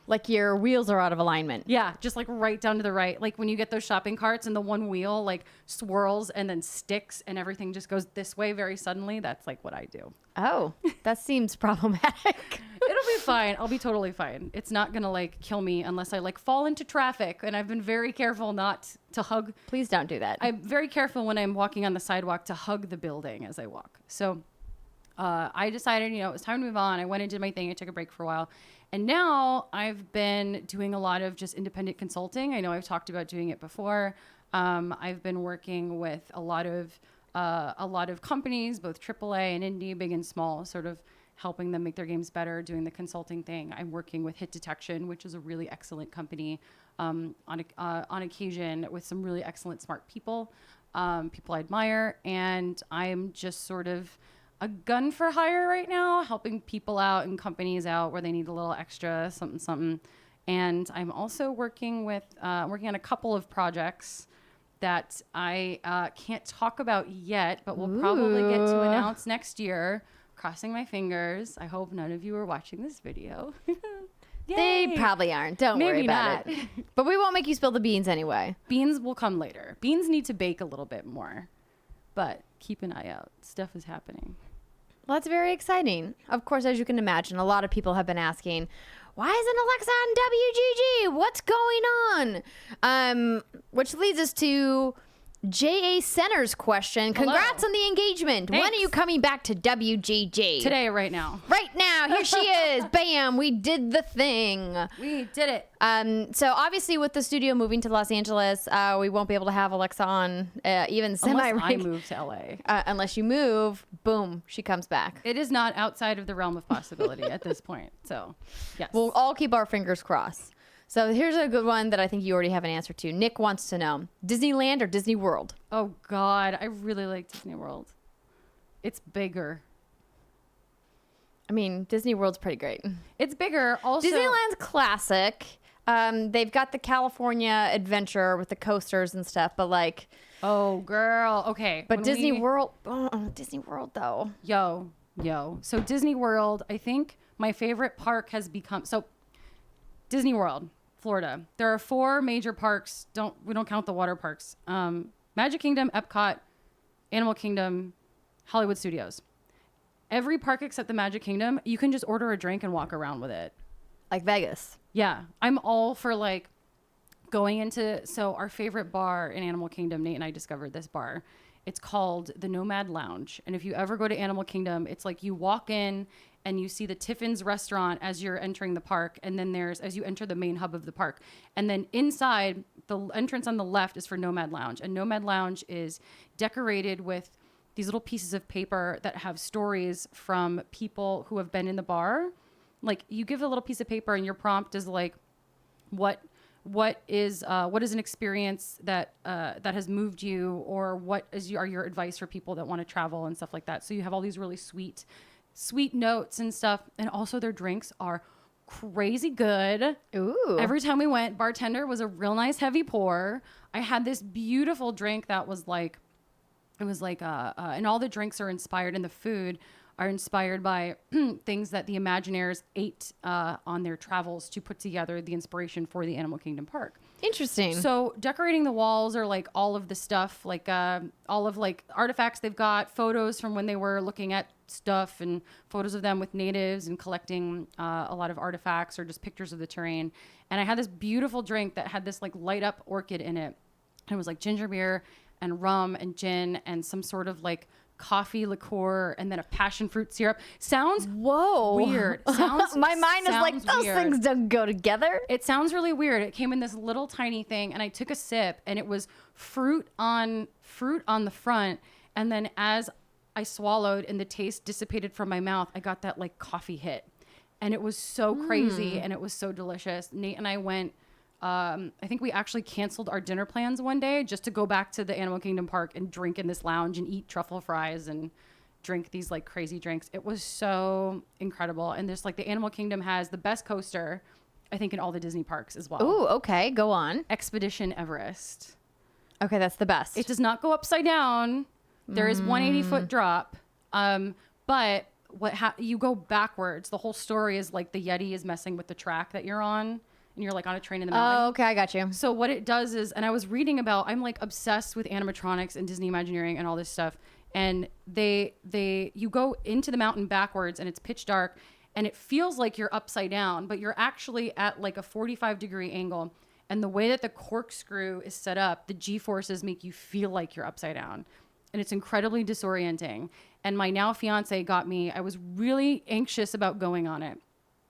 Like your wheels are out of alignment. Yeah, just like right down to the right. Like when you get those shopping carts and the one wheel like swirls and then sticks and everything just goes this way very suddenly. That's like what I do. Oh, that seems problematic. It'll be fine. I'll be totally fine. It's not going to like kill me unless I like fall into traffic. And I've been very careful not to hug. Please don't do that. I'm very careful when I'm walking on the sidewalk to hug the building as I walk. So I decided, it was time to move on. I went and did my thing. I took a break for a while. And now I've been doing a lot of just independent consulting. I know I've talked about doing it before. I've been working with a lot of companies, both AAA and indie, big and small, sort of helping them make their games better, doing the consulting thing. I'm working with Hit Detection, which is a really excellent company on occasion with some really excellent, smart people I admire. And I'm just sort of a gun for hire right now, helping people out and companies out where they need a little extra something. And I'm also working on a couple of projects that I can't talk about yet, but we'll probably get to announce next year. Crossing my fingers. I hope none of you are watching this video. They probably aren't. Don't worry about it. But we won't make you spill the beans anyway. Beans will come later. Beans need to bake a little bit more. But keep an eye out. Stuff is happening. Well, that's very exciting. Of course, as you can imagine, a lot of people have been asking, why isn't Alexa on WGG? What's going on? Which leads us to J.A. Center's question. Hello. Congrats on the engagement. Thanks. When are you coming back to WGG? Today, right now. Right now. Here she is. Bam. We did the thing. We did it. So obviously with the studio moving to Los Angeles, we won't be able to have Alexa on even semi. Unless I move to LA. Unless you move, boom, she comes back. It is not outside of the realm of possibility at this point. So, yes. We'll all keep our fingers crossed. So here's a good one that I think you already have an answer to. Nick wants to know, Disneyland or Disney World? Oh, God. I really like Disney World. It's bigger. I mean, Disney World's pretty great. It's bigger. Also, Disneyland's classic. They've got the California Adventure with the coasters and stuff, but like... Oh, girl. Okay. But Disney World... Disney World, though. Yo. So Disney World, I think my favorite park has become... So Disney World, Florida. There are 4 major parks. We don't count the water parks. Magic Kingdom, Epcot, Animal Kingdom, Hollywood Studios. Every park except the Magic Kingdom, you can just order a drink and walk around with it. Like Vegas. Yeah. I'm all for like going into... So our favorite bar in Animal Kingdom, Nate and I discovered this bar. It's called the Nomad Lounge. And if you ever go to Animal Kingdom, it's like you walk in and you see the Tiffin's restaurant as you're entering the park. And then as you enter the main hub of the park. And then inside, the entrance on the left is for Nomad Lounge. And Nomad Lounge is decorated with these little pieces of paper that have stories from people who have been in the bar. Like you give a little piece of paper and your prompt is like, what is an experience that has moved you, or what are your advice for people that want to travel and stuff like that. So you have all these really sweet notes and stuff. And also their drinks are crazy good. Ooh. Every time we went, bartender was a real nice heavy pour. I had this beautiful drink that was like, and all the drinks are inspired, and the food are inspired by things that the Imagineers ate on their travels to put together the inspiration for the Animal Kingdom park. Interesting. So decorating the walls are like all of the stuff, like all of like artifacts they've got, photos from when they were looking at stuff, and photos of them with natives and collecting a lot of artifacts or just pictures of the terrain. And I had this beautiful drink that had this like light up orchid in it. And it was like ginger beer and rum and gin and some sort of like coffee liqueur and then a passion fruit syrup. Sounds weird. My mind is like, those things don't go together. It sounds really weird. It came in this little tiny thing, and I took a sip, and it was fruit on the front, and then as I swallowed and the taste dissipated from my mouth, I got that like coffee hit, and it was so crazy and it was so delicious. Nate and I went. I think we actually canceled our dinner plans one day just to go back to the Animal Kingdom park and drink in this lounge and eat truffle fries and drink these like crazy drinks. It was so incredible. And there's like the Animal Kingdom has the best coaster, I think, in all the Disney parks as well. Ooh, okay. Go on. Expedition Everest. Okay, that's the best. It does not go upside down. There is 180-foot drop. But you go backwards. The whole story is like the Yeti is messing with the track that you're on, and you're like on a train in the mountain. Oh, okay, I got you. So what it does is, and I was reading about, I'm like obsessed with animatronics and Disney Imagineering and all this stuff. And you go into the mountain backwards and it's pitch dark and it feels like you're upside down, but you're actually at like a 45-degree angle. And the way that the corkscrew is set up, the G-forces make you feel like you're upside down. And it's incredibly disorienting. And my now fiance got me, I was really anxious about going on it.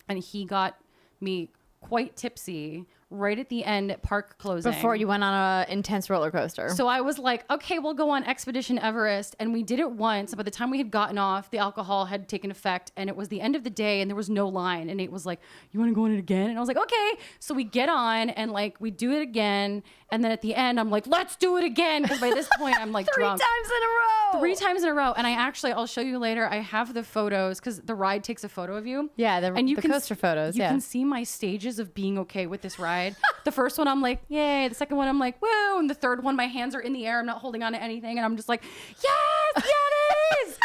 And he got me quite tipsy right at the end at park closing. Before you went on an intense roller coaster. So I was like, okay, we'll go on Expedition Everest. And we did it once. By the time we had gotten off, the alcohol had taken effect. And it was the end of the day and there was no line. And Nate was like, you want to go on it again? And I was like, okay. So we get on and like we do it again. And then at the end, I'm like, let's do it again. Because by this point, I'm like drunk. 3 times in a row. 3 times in a row. And I'll show you later. I have the photos because the ride takes a photo of you. Yeah, the coaster photos. You can see my stages of being okay with this ride. The first one, I'm like, yay. The second one, I'm like, woo. And the third one, my hands are in the air. I'm not holding on to anything. And I'm just like, yes, it is.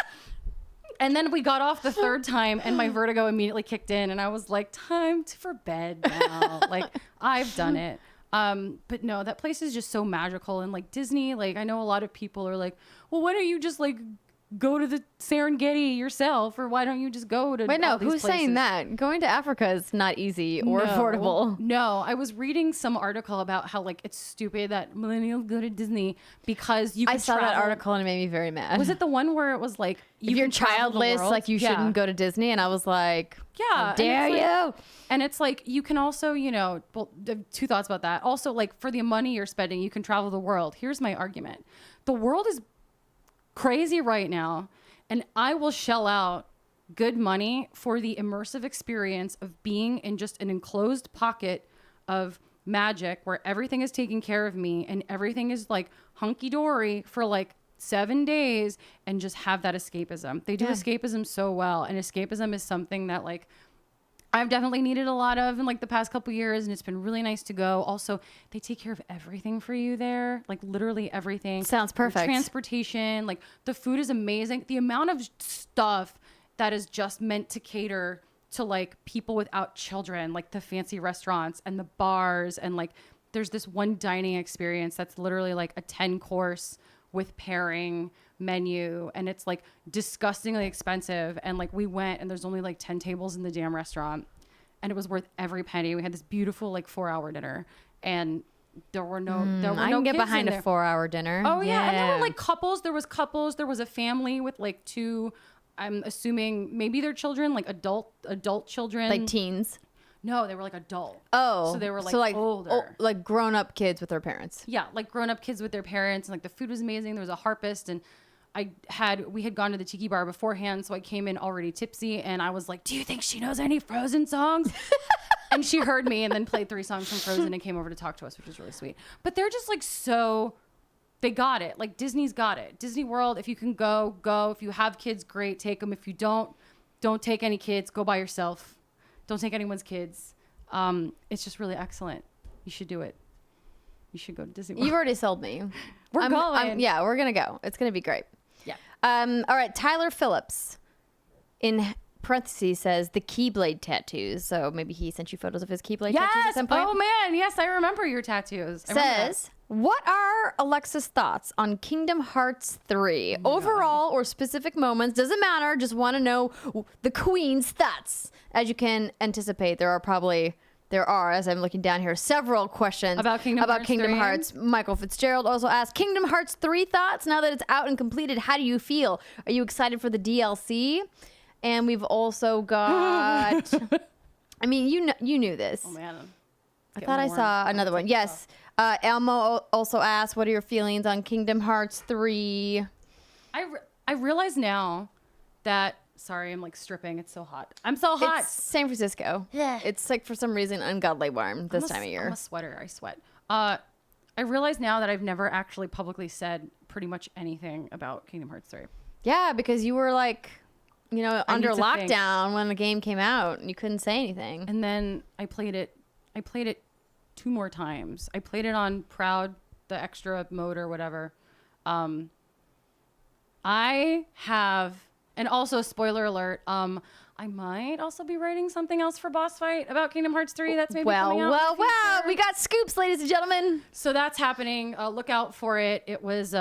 And then we got off the third time and my vertigo immediately kicked in. And I was like, time for bed now. Like, I've done it. But no, that place is just so magical. And like Disney, like I know a lot of people are like, well, why don't you just like go to the Serengeti yourself, or why don't you just go to Wait, no, all these who's places? saying that? Going to Africa is not easy or affordable. No, I was reading some article about how like it's stupid that millennials go to Disney because you can I saw that travel. article and it made me very mad. Was it the one where it was like if you're can travel the childless, world? like you shouldn't go to Disney? And I was like, Yeah, how and dare it's like- you? And it's like you can also, well, 2 thoughts about that. Also, like for the money you're spending, you can travel the world. Here's my argument: the world is crazy right now, and I will shell out good money for the immersive experience of being in just an enclosed pocket of magic where everything is taken care of me and everything is like hunky dory for like 7 days, and just have that escapism. They do escapism so well, and escapism is something that like I've definitely needed a lot of in like the past couple years, and it's been really nice to go. Also, they take care of everything for you there, like literally everything. Sounds perfect. Transportation, like the food is amazing. The amount of stuff that is just meant to cater to like people without children, like the fancy restaurants and the bars, and like there's this one dining experience that's literally like a 10-course with pairing menu, and it's like disgustingly expensive. And like we went and there's only like 10 tables in the damn restaurant, and it was worth every penny. We had this beautiful like 4-hour dinner, and there were no I can get behind a 4-hour dinner. Oh yeah. And there were like couples. There was a family with like 2, I'm assuming maybe their children, like adult children, like teens. No, they were like adult. Oh, so they were like older, like grown-up kids with their parents. Yeah, like grown-up kids with their parents, and like the food was amazing. There was a harpist, and we had gone to the tiki bar beforehand, so I came in already tipsy, and I was like, do you think she knows any Frozen songs? And she heard me and then played 3 songs from Frozen and came over to talk to us, which was really sweet. But they're just like they got it. Like Disney's got it. Disney World, if you can go. If you have kids, great, take them. If you don't take any kids, go by yourself. Don't take anyone's kids. It's just really excellent. You should do it. You should go to Disney World. You've already sold me. We're going. Yeah, we're going to go. It's going to be great. Yeah. All right. Tyler Phillips in parentheses says the Keyblade tattoos. So maybe he sent you photos of his Keyblade tattoos at some point. Oh man. Yes. I remember your tattoos. I remember Says, what are Alexa's thoughts on Kingdom Hearts 3? Overall or specific moments, doesn't matter. Just want to know the Queen's thoughts. As you can anticipate, there are, as I'm looking down here, several questions about Kingdom Hearts. Michael Fitzgerald also asked, Kingdom Hearts 3 thoughts? Now that it's out and completed, how do you feel? Are you excited for the DLC? And we've also got, I mean, you knew this. Oh man. I thought I saw another one. Yes. Elmo also asked, what are your feelings on Kingdom Hearts 3? I realize now that, sorry, I'm like stripping. It's so hot. I'm so hot. It's San Francisco. Yeah. It's like for some reason ungodly warm this time of year. I'm a sweater. I sweat. I realize now that I've never actually publicly said pretty much anything about Kingdom Hearts 3. Yeah, because you were like, under need to lockdown when the game came out and you couldn't say anything. And then I played it 2 more times. I played it on Proud, the extra mode or whatever. I have And also, spoiler alert, I might also be writing something else for Boss Fight about Kingdom Hearts 3. That's maybe coming out in the future. We got scoops, ladies and gentlemen. So that's happening. Look out for it. It was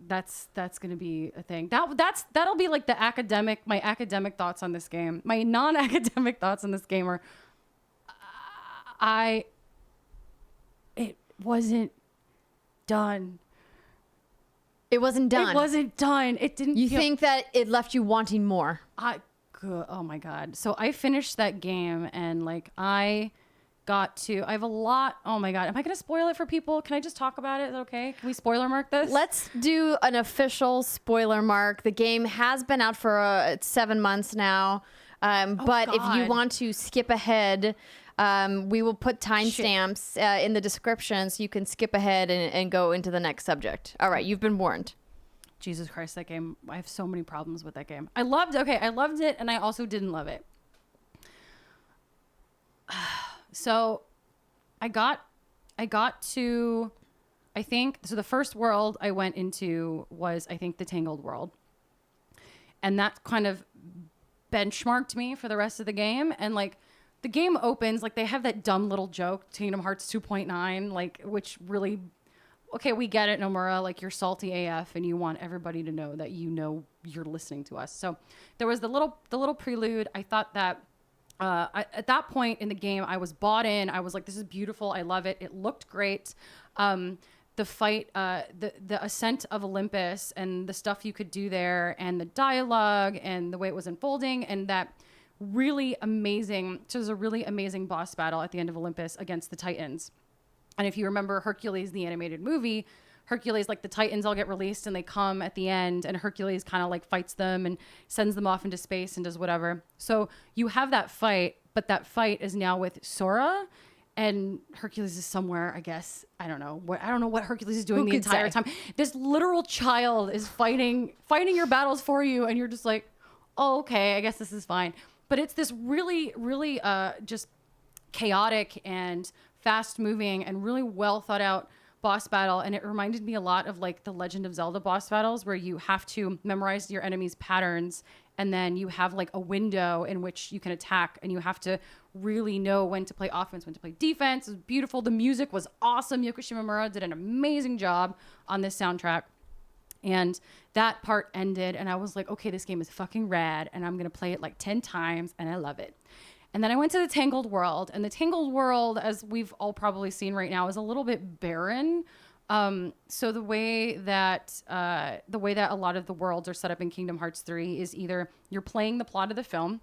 that's gonna be a thing. That'll be like my academic thoughts on this game. My non-academic thoughts on this game are, it wasn't done. It wasn't done. It wasn't done. It didn't. You think that it left you wanting more? Oh my god. So I finished that game and like I have a lot. Oh my god. Am I going to spoil it for people? Can I just talk about it? Is that okay? Can we spoiler mark this? Let's do an official spoiler mark. The game has been out for 7 months now. But if you want to skip ahead, we will put timestamps in the description so you can skip ahead and go into the next subject. All right, you've been warned. Jesus Christ, that game. I have so many problems with that game. I loved it, and I also didn't love it. So I got to, I think, so the first world I went into was, I think, the Tangled World. And that kind of benchmarked me for the rest of the game. And like, the game opens, like they have that dumb little joke, Kingdom Hearts 2.9, like, which really, okay, we get it, Nomura, like you're salty AF and you want everybody to know that you know you're listening to us. So there was the little prelude. I thought that at that point in the game, I was bought in. I was like, this is beautiful. I love it. It looked great. The fight, the ascent of Olympus and the stuff you could do there and the dialogue and the way it was unfolding and that really amazing. So there's a really amazing boss battle at the end of Olympus against the Titans. And if you remember Hercules, the animated movie, Hercules, like the Titans all get released and they come at the end and Hercules kind of like fights them and sends them off into space and does whatever. So you have that fight, but that fight is now with Sora and Hercules is somewhere, I guess. I don't know what Hercules is doing the entire time. This literal child is fighting your battles for you. And you're just like, oh, okay, I guess this is fine. But it's this really, really just chaotic and fast moving and really well thought out boss battle. And it reminded me a lot of like the Legend of Zelda boss battles where you have to memorize your enemy's patterns and then you have like a window in which you can attack and you have to really know when to play offense, when to play defense. It was beautiful. The music was awesome. Yoko Shimomura did an amazing job on this soundtrack. And that part ended and I was like, okay, this game is fucking rad and I'm going to play it like 10 times and I love it. And then I went to the Tangled World, and the Tangled World, as we've all probably seen right now, is a little bit barren. So the way that a lot of the worlds are set up in Kingdom Hearts 3 is either you're playing the plot of the film,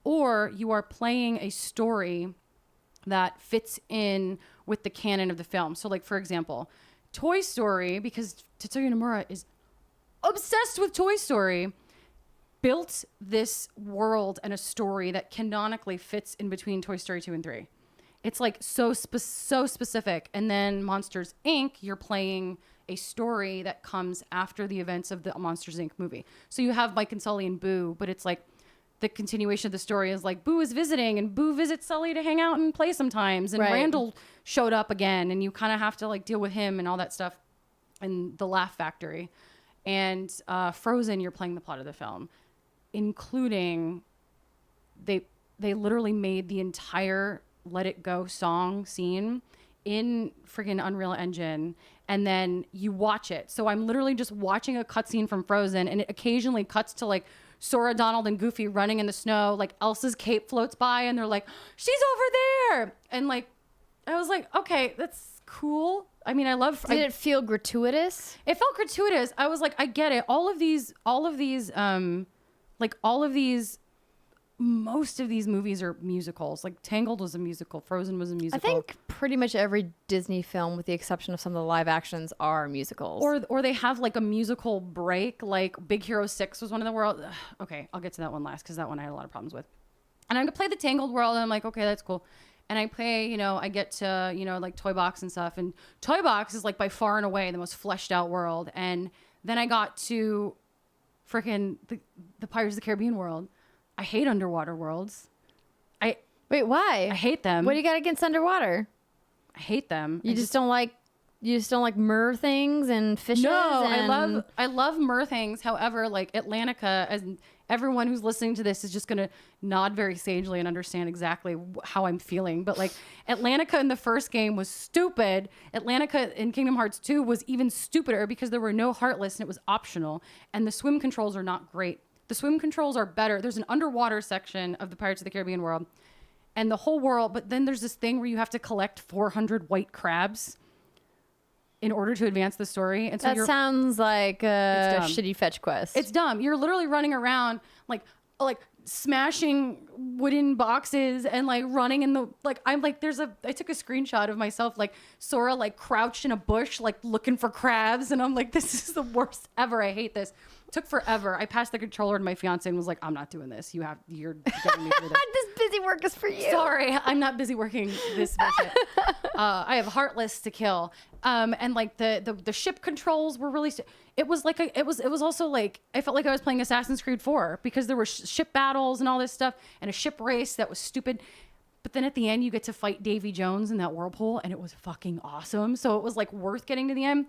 or you are playing a story that fits in with the canon of the film. So, like for example, Toy Story, because Tetsuya Nomura is obsessed with Toy Story, built this world and a story that canonically fits in between Toy Story 2 and 3. It's like so specific. And then Monsters, Inc., you're playing a story that comes after the events of the Monsters, Inc. movie. So you have Mike and Sully and Boo, but it's like the continuation of the story is like Boo is visiting and Boo visits Sully to hang out and play sometimes. And Randall showed up again and you kind of have to like deal with him and all that stuff. And the Laugh Factory. And Frozen, you're playing the plot of the film. Including, they literally made the entire Let It Go song scene in freaking Unreal Engine, and then you watch it. So I'm literally just watching a cutscene from Frozen, and it occasionally cuts to like Sora, Donald, and Goofy running in the snow. Like Elsa's cape floats by, and they're like, "She's over there!" And like, I was like, "Okay, that's cool." I mean, I love. Did it feel gratuitous? It felt gratuitous. I was like, I get it. Most of these movies are musicals. Like Tangled was a musical, Frozen was a musical. I think pretty much every Disney film, with the exception of some of the live actions, are musicals. Or they have like a musical break. Like Big Hero 6 was one of the world. Okay, I'll get to that one last because that one I had a lot of problems with. And I play the Tangled World, and I'm like, okay, that's cool. And I play, I get to, like Toy Box and stuff. And Toy Box is like by far and away the most fleshed out world. And then I got to freaking the Pirates of the Caribbean world. I hate underwater worlds. Wait, why? I hate them. What do you got against underwater? I hate them. You just don't like You just don't like mer things and fishes? No, and... I love mer things. However, like Atlantica, as everyone who's listening to this is just gonna nod very sagely and understand exactly how I'm feeling. But like Atlantica in the first game was stupid. Atlantica in Kingdom Hearts 2 was even stupider because there were no Heartless and it was optional. And the swim controls are not great. The swim controls are better. There's an underwater section of the Pirates of the Caribbean world and the whole world. But then there's this thing where you have to collect 400 white crabs in order to advance the story. And so that sounds like a shitty fetch quest. It's dumb. You're literally running around like smashing wooden boxes and like running in the, like, I'm like, I took a screenshot of myself, like Sora, like crouched in a bush, like looking for crabs. And I'm like, this is the worst ever. I hate this. Took forever. I passed the controller to my fiance and was like, I'm not doing this. You're getting me through this. This busy work is for you. Sorry, I'm not busy working this bullshit. I have Heartless to kill. And like the ship controls were really, it was also like, I felt like I was playing Assassin's Creed 4 because there were ship battles and all this stuff and a ship race that was stupid. But then at the end you get to fight Davy Jones in that whirlpool and it was fucking awesome. So it was like worth getting to the end.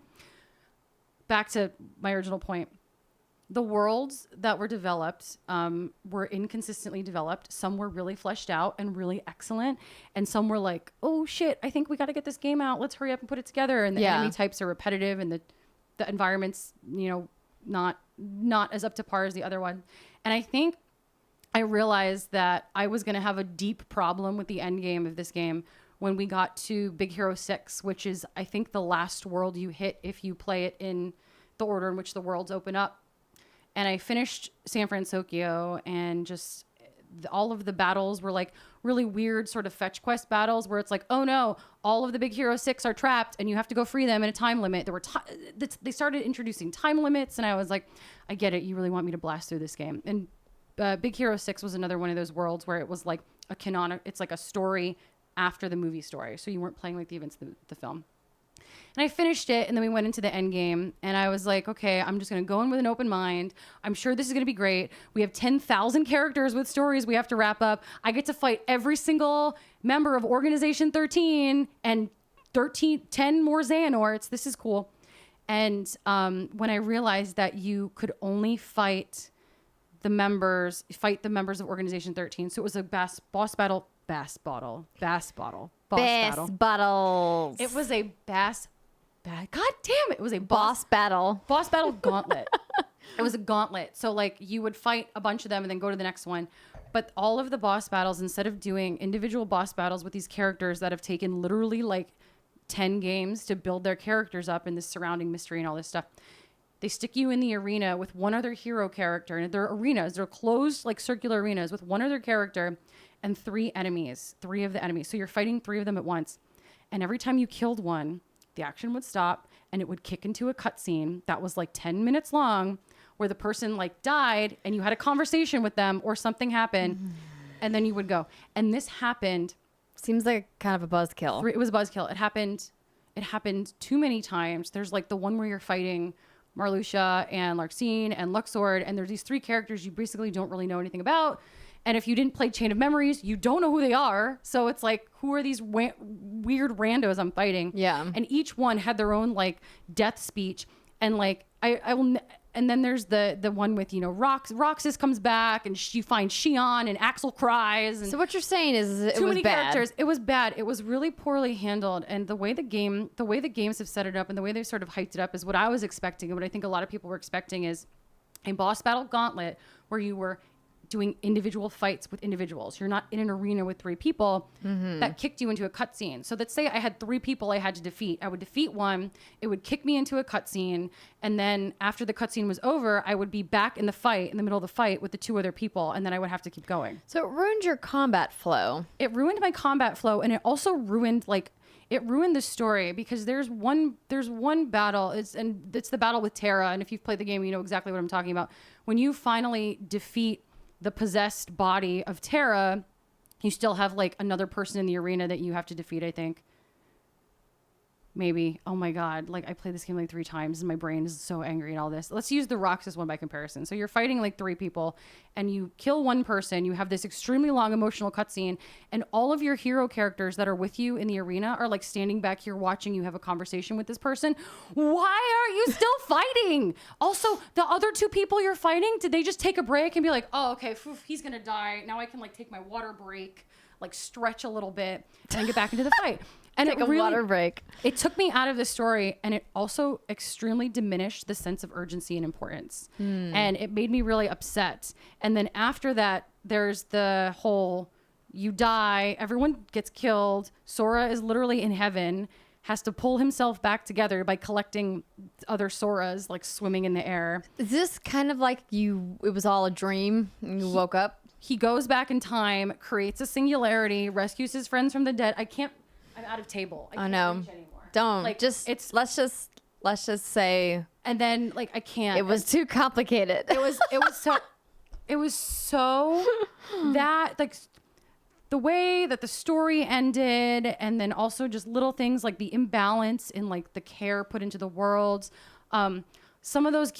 Back to my original point. The worlds that were developed were inconsistently developed. Some were really fleshed out and really excellent. And some were like, oh shit, I think we got to get this game out. Let's hurry up and put it together. And the enemy types are repetitive and the environment's, not as up to par as the other one. And I think I realized that I was going to have a deep problem with the end game of this game when we got to Big Hero 6, which is, I think, the last world you hit if you play it in the order in which the worlds open up. And I finished San Francisco and just all of the battles were like really weird sort of fetch quest battles where it's like, oh no, all of the Big Hero 6 are trapped and you have to go free them in a time limit. They started introducing time limits and I was like, I get it. You really want me to blast through this game. And Big Hero 6 was another one of those worlds where it was like it's like a story after the movie story. So you weren't playing like the events of the film. And I finished it, and then we went into the end game, and I was like, okay, I'm just going to go in with an open mind. I'm sure this is going to be great. We have 10,000 characters with stories we have to wrap up. I get to fight every single member of Organization 13 and 10 more Xehanorts. This is cool. And when I realized that you could only fight the members of Organization 13, so it was a bass battle. It was a God damn it. It was a boss battle gauntlet. It was a gauntlet. So like you would fight a bunch of them and then go to the next one. But all of the boss battles, instead of doing individual boss battles with these characters that have taken literally like 10 games to build their characters up in this surrounding mystery and all this stuff, they stick you in the arena with one other hero character. And they're arenas. They're closed like circular arenas with one other character and three of the enemies. So you're fighting three of them at once. And every time you killed one, the action would stop and it would kick into a cutscene that was like 10 minutes long where the person like died and you had a conversation with them or something happened and then you would go. And this happened. Seems like kind of a buzzkill. It was a buzzkill. It happened too many times. There's like the one where you're fighting Marluxia and Larxene and Luxord and there's these three characters you basically don't really know anything about. And if you didn't play Chain of Memories, you don't know who they are. So it's like, who are these weird randos I'm fighting? Yeah. And each one had their own like death speech. And like, I will. And then there's the one with, Roxas comes back and you find Xion and Axel cries. And so what you're saying is it too was many bad. Characters. It was bad. It was really poorly handled. And the way the games have set it up and the way they've sort of hyped it up is what I was expecting. And what I think a lot of people were expecting is a boss battle gauntlet where you were doing individual fights with individuals. You're not in an arena with three people that kicked you into a cutscene. So let's say I had three people I had to defeat. I would defeat one. It would kick me into a cutscene. And then after the cutscene was over, I would be back in the middle of the fight with the two other people. And then I would have to keep going. So it ruined your combat flow. It ruined my combat flow. And it also ruined the story because there's one battle. It's the battle with Terra. And if you've played the game, you know exactly what I'm talking about. When you finally defeat the possessed body of Terra, you still have like another person in the arena that you have to defeat, I think. maybe. Oh my God. Like I played this game like 3 times and my brain is so angry and all this. Let's use the Roxas one by comparison. So you're fighting like 3 people and you kill one person. You have this extremely long emotional cutscene and all of your hero characters that are with you in the arena are like standing back here watching you have a conversation with this person. Why are you still fighting? Also, the other 2 people you're fighting, did they just take a break and be like, oh, okay, he's going to die. Now I can like take my water break, like stretch a little bit and then get back into the fight. And Take a water break. It took me out of the story and it also extremely diminished the sense of urgency and importance. And it made me really upset. And then after that, there's the whole you die, everyone gets killed. Sora is literally in heaven, has to pull himself back together by collecting other Soras like swimming in the air. Is this kind of like it was all a dream and you woke up? He goes back in time, creates a singularity, rescues his friends from the dead. I'm out of table. I can't reach anymore. Don't. Like, let's just say. And then like I can't. It was too complicated. It was so that like the way that the story ended, and then also just little things like the imbalance in like the care put into the worlds. Some of those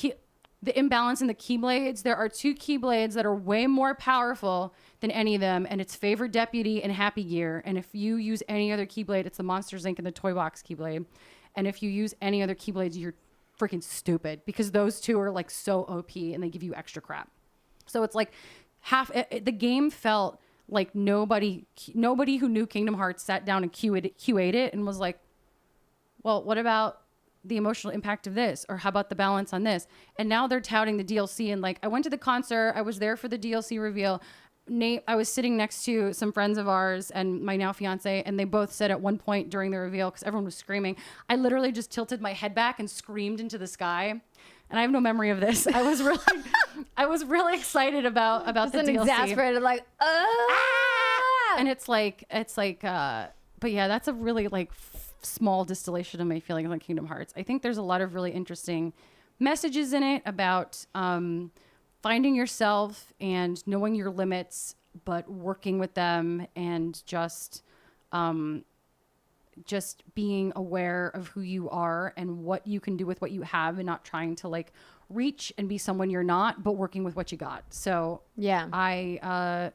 the imbalance in the Keyblades. There are 2 Keyblades that are way more powerful than any of them, and it's Favorite Deputy and Happy Gear. And if you use any other Keyblade, it's the Monsters Inc. and the Toy Box Keyblade. And if you use any other Keyblades, you're freaking stupid because those 2 are like so OP and they give you extra crap. So it's like the game felt like nobody who knew Kingdom Hearts sat down and QA'd it and was like, well, what about the emotional impact of this, or how about the balance on this? And now they're touting the DLC, and like I went to the concert, I was there for the DLC reveal. I was sitting next to some friends of ours and my now fiance, and they both said at one point during the reveal, because everyone was screaming, I literally just tilted my head back and screamed into the sky. And I have no memory of this. I was really excited about the DLC. Exasperated, like, And it's like, but yeah, that's a really like small distillation of my feelings on Kingdom Hearts. I think there's a lot of really interesting messages in it about finding yourself and knowing your limits, but working with them, and just being aware of who you are and what you can do with what you have, and not trying to like reach and be someone you're not, but working with what you got. So yeah, I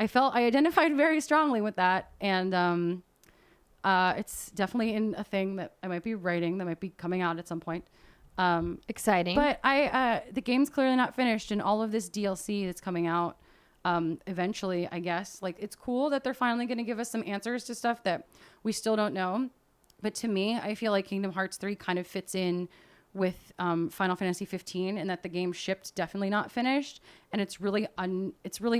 felt I identified very strongly with that, and it's definitely in a thing that I might be writing, that might be coming out at some point. Exciting. But the game's clearly not finished, and all of this DLC that's coming out eventually, I guess, like it's cool that they're finally going to give us some answers to stuff that we still don't know. But to me, I feel like Kingdom Hearts 3 kind of fits in with Final Fantasy 15, and that the game shipped definitely not finished, and it's really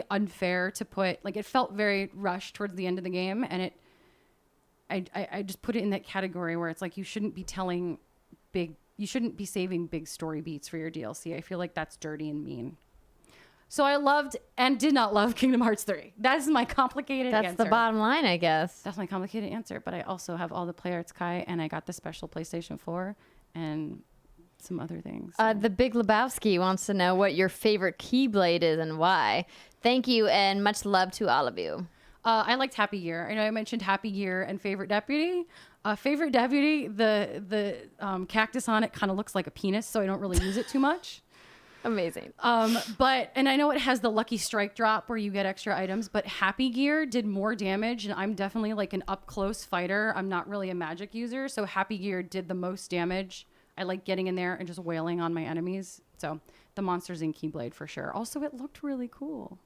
unfair to put, like, it felt very rushed towards the end of the game, and I just put it in that category where it's like you shouldn't be saving big story beats for your DLC. I feel like that's dirty and mean. So I loved and did not love Kingdom Hearts 3. That is my complicated answer. That's the bottom line, I guess. That's my complicated answer. But I also have all the Play Arts Kai, and I got the special PlayStation 4 and some other things. So. The Big Lebowski wants to know what your favorite Keyblade is and why. Thank you, and much love to all of you. I liked Happy Gear. I know I mentioned Happy Gear and Favorite Deputy. Favorite Deputy, the cactus on it kind of looks like a penis, so I don't really use it too much. Amazing. And I know it has the lucky strike drop where you get extra items, but Happy Gear did more damage, and I'm definitely like an up close fighter. I'm not really a magic user, so Happy Gear did the most damage. I like getting in there and just wailing on my enemies. So the Monsters Inc. Keyblade for sure. Also, it looked really cool.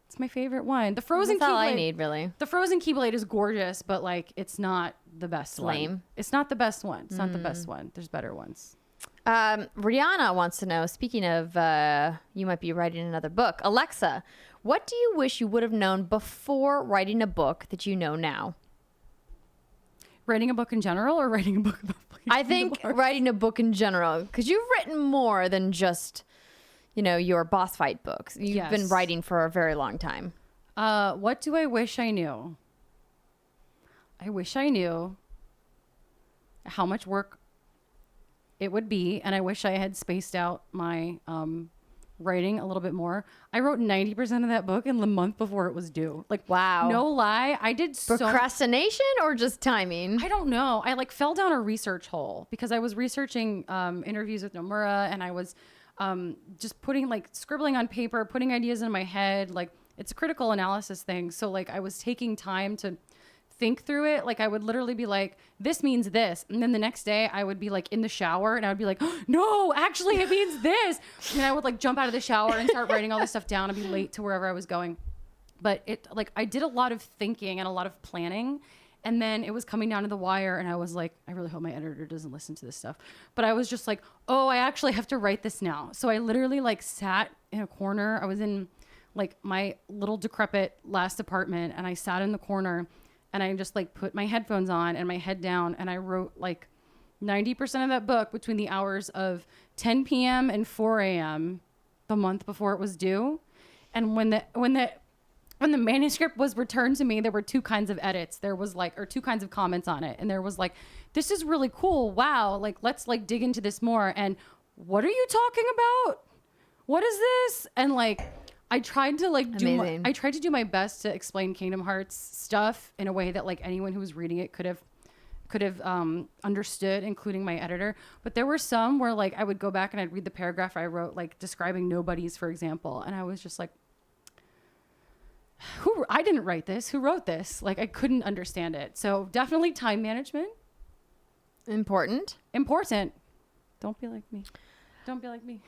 It's my favorite one. The Frozen That's Keyblade. all I need, really. The Frozen Keyblade is gorgeous, but like it's not the best one. Lame. It's not the best one. It's not the best one. There's better ones. Rihanna wants to know, speaking of you might be writing another book, Alexa, what do you wish you would have known before writing a book that you know now? Writing a book in general, or writing a book about I think writing a book in general, because you've written more than just, your boss fight books. You've been writing for a very long time. What do I wish I knew? I wish I knew how much work it would be, and I wish I had spaced out my writing a little bit more. I wrote 90% of that book in the month before it was due. Like, wow. No lie. I did procrastination or just timing? I don't know. I like fell down a research hole because I was researching interviews with Nomura, and I was just scribbling on paper, putting ideas in my head. Like, it's a critical analysis thing. So like I was taking time to think through it. Like I would literally be like, this means this. And then the next day I would be like in the shower and I would be like, oh, no, actually it means this. And I would like jump out of the shower and start writing all this stuff down and be late to wherever I was going. But it like I did a lot of thinking and a lot of planning. And then it was coming down to the wire and I was like, I really hope my editor doesn't listen to this stuff. But I was just like, oh, I actually have to write this now. So I literally like sat in a corner. I was in like my little decrepit last apartment and I sat in the corner and I just like put my headphones on and my head down and I wrote like 90% of that book between the hours of 10 p.m. and 4 a.m. the month before it was due. And when the manuscript was returned to me, there were two kinds of edits. There was like, or two kinds of comments on it. And there was like, this is really cool. Wow. Like, let's like dig into this more. And what are you talking about? What is this? And like, I tried to like I tried to do my best to explain Kingdom Hearts stuff in a way that like anyone who was reading it could have understood, including my editor. But there were some where like I would go back and I'd read the paragraph I wrote, like describing nobodies, for example. And I was just like, I didn't write this. Who wrote this? Like I couldn't understand it. So definitely time management. Important. Don't be like me.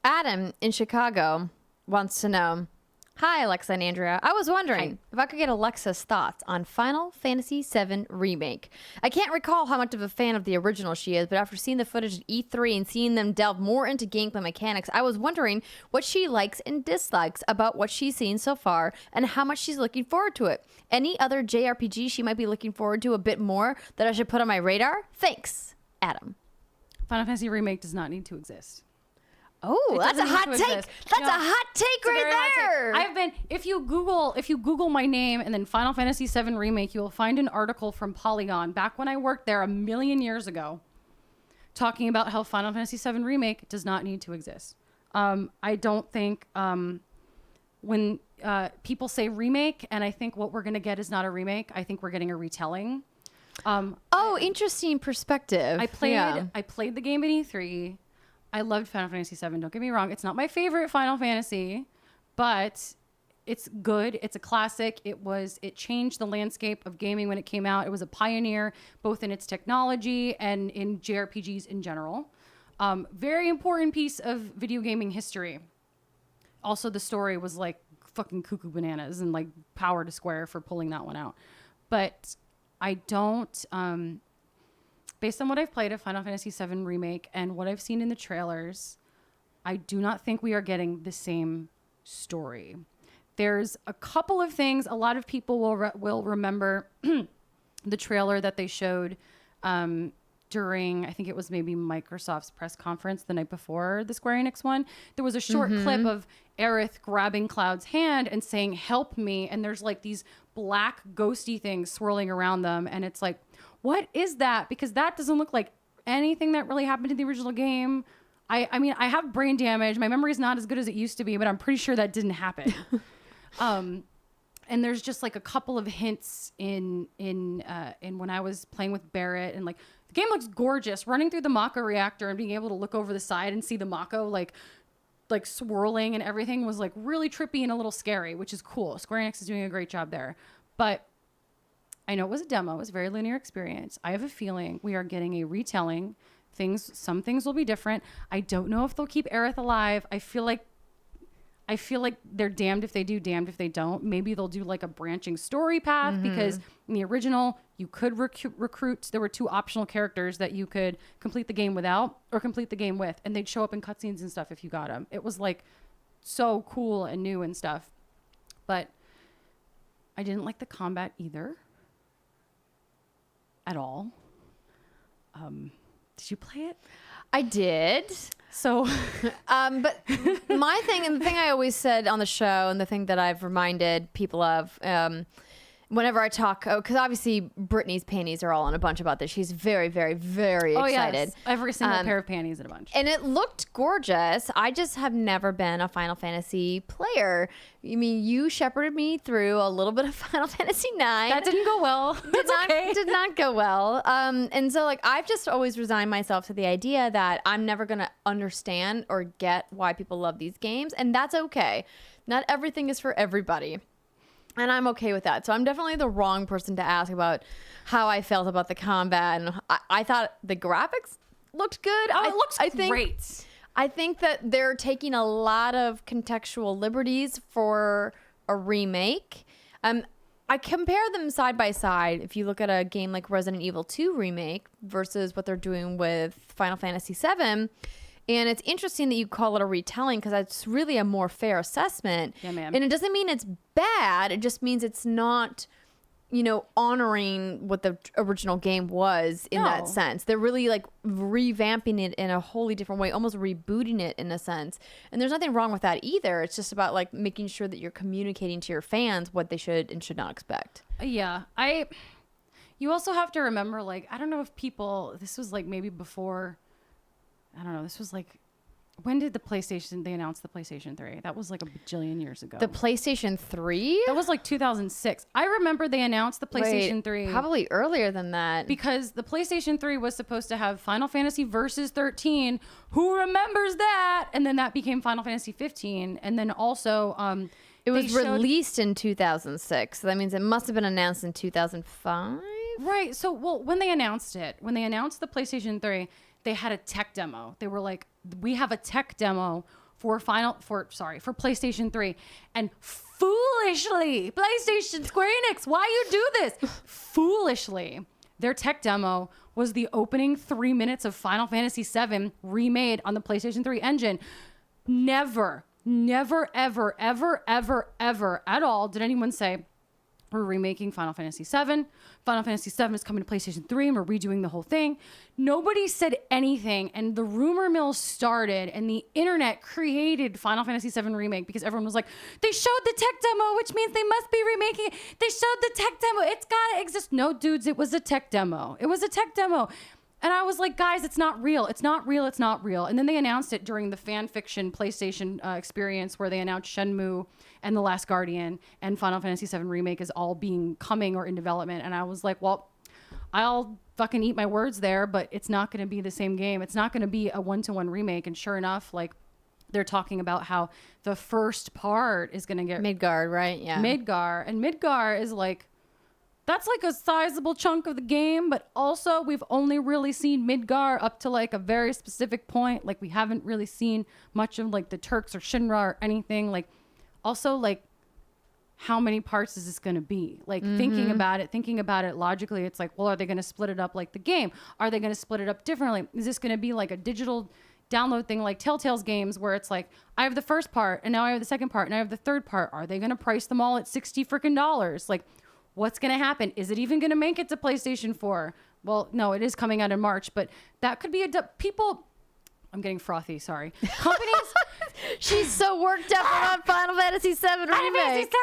Adam in Chicago wants to know, hi, Alexa and Andrea. I was wondering if I could get Alexa's thoughts on Final Fantasy VII Remake. I can't recall how much of a fan of the original she is, but after seeing the footage at E3 and seeing them delve more into gameplay mechanics, I was wondering what she likes and dislikes about what she's seen so far and how much she's looking forward to it. Any other JRPG she might be looking forward to a bit more that I should put on my radar? Thanks, Adam. Final Fantasy Remake does not need to exist. Oh, that's a hot take. That's a hot take right there. I've been, if you Google my name and then Final Fantasy VII Remake, you will find an article from Polygon back when I worked there a million years ago talking about how Final Fantasy VII Remake does not need to exist. I don't think when people say remake and I think what we're going to get is not a remake, I think we're getting a retelling. Interesting perspective. I played the game at E3. I loved Final Fantasy VII. Don't get me wrong. It's not my favorite Final Fantasy, but it's good. It's a classic. It changed the landscape of gaming when it came out. It was a pioneer, both in its technology and in JRPGs in general. Very important piece of video gaming history. Also, the story was like fucking cuckoo bananas and like power to square for pulling that one out. But I don't... based on what I've played of Final Fantasy VII Remake and what I've seen in the trailers, I do not think we are getting the same story. There's a couple of things. A lot of people will remember the trailer that they showed during, I think it was maybe Microsoft's press conference the night before the Square Enix one. There was a short clip of Aerith grabbing Cloud's hand and saying, "Help me." And there's like these black ghosty things swirling around them. And it's like, what is that? Because that doesn't look like anything that really happened in the original game. I mean, I have brain damage. My memory is not as good as it used to be, but I'm pretty sure that didn't happen. And there's just like a couple of hints in when I was playing with Barrett, and like the game looks gorgeous. Running through the Mako reactor and being able to look over the side and see the Mako like swirling and everything was like really trippy and a little scary, which is cool. Square Enix is doing a great job there. But I know it was a demo. It was a very linear experience. I have a feeling we are getting a retelling. Some things will be different. I don't know if they'll keep Aerith alive. I feel like they're damned if they do, damned if they don't. Maybe they'll do like a branching story path because in the original you could recruit. There were 2 optional characters that you could complete the game without or complete the game with, and they'd show up in cutscenes and stuff if you got them. It was like so cool and new and stuff. But I didn't like the combat either. At all. Did you play it? I did. So, but my thing, and the thing I always said on the show, and the thing that I've reminded people of, whenever I talk, because obviously Brittany's panties are all on a bunch about this. She's very, very, very excited. Yes. Every single pair of panties in a bunch. And it looked gorgeous. I just have never been a Final Fantasy player. I mean, you shepherded me through a little bit of Final Fantasy IX. That didn't go well. Did not go well. And so like I've just always resigned myself to the idea that I'm never gonna understand or get why people love these games, and that's okay. Not everything is for everybody. And I'm okay with that. So I'm definitely the wrong person to ask about how I felt about the combat. And I thought the graphics looked good. Oh, it looks great. I think that they're taking a lot of contextual liberties for a remake. I compare them side by side. If you look at a game like Resident Evil 2 remake versus what they're doing with Final Fantasy 7. And it's interesting that you call it a retelling because that's really a more fair assessment. Yeah, ma'am. And it doesn't mean it's bad. It just means it's not, honoring what the original game was in that sense. They're really like revamping it in a wholly different way, almost rebooting it in a sense. And there's nothing wrong with that either. It's just about like making sure that you're communicating to your fans what they should and should not expect. Yeah. You also have to remember, like, I don't know if this was like maybe before... I don't know. This was like, when did they announce the PlayStation 3? That was like a bajillion years ago. The PlayStation 3? That was like 2006. I remember they announced the PlayStation 3. Probably earlier than that. Because the PlayStation 3 was supposed to have Final Fantasy Versus 13. Who remembers that? And then that became Final Fantasy 15. And then also... it was released in 2006. So that means it must have been announced in 2005? Right. So, when they announced the PlayStation 3... they had a tech demo. They were like, we have a tech demo for PlayStation 3. And foolishly, PlayStation Square Enix, why you do this? Foolishly, their tech demo was the opening 3 minutes of Final Fantasy 7 remade on the PlayStation 3 engine. Never, ever, ever, ever, ever at all did anyone say, we're remaking Final Fantasy 7. Final Fantasy 7 is coming to PlayStation 3 and we're redoing the whole thing. Nobody said anything, and the rumor mill started, and the internet created Final Fantasy 7 Remake because everyone was like, they showed the tech demo, which means they must be remaking it. They showed the tech demo. It's gotta exist. No, dudes, it was a tech demo. And I was like, guys, it's not real. It's not real. It's not real. And then they announced it during the fan fiction PlayStation experience where they announced Shenmue and The Last Guardian and Final Fantasy VII Remake is all coming or in development. And I was like, well, I'll fucking eat my words there, but it's not going to be the same game. It's not going to be a one-to-one remake. And sure enough, like, they're talking about how the first part is going to get... Midgard, right? Yeah. Midgard. And Midgard is like... That's like a sizable chunk of the game, but also we've only really seen Midgard up to like a very specific point. Like we haven't really seen much of like the Turks or Shinra or anything. Like also like how many parts is this going to be? Like thinking about it logically, it's like, well, are they going to split it up like the game? Are they going to split it up differently? Is this going to be like a digital download thing like Telltale's games where it's like, I have the first part and now I have the second part and I have the third part. Are they going to price them all at $60 freaking? Like, what's going to happen? Is it even going to make it to PlayStation 4? Well, no, it is coming out in March, but that could be I'm getting frothy, sorry. Companies... She's so worked up about Final Fantasy VII Remake.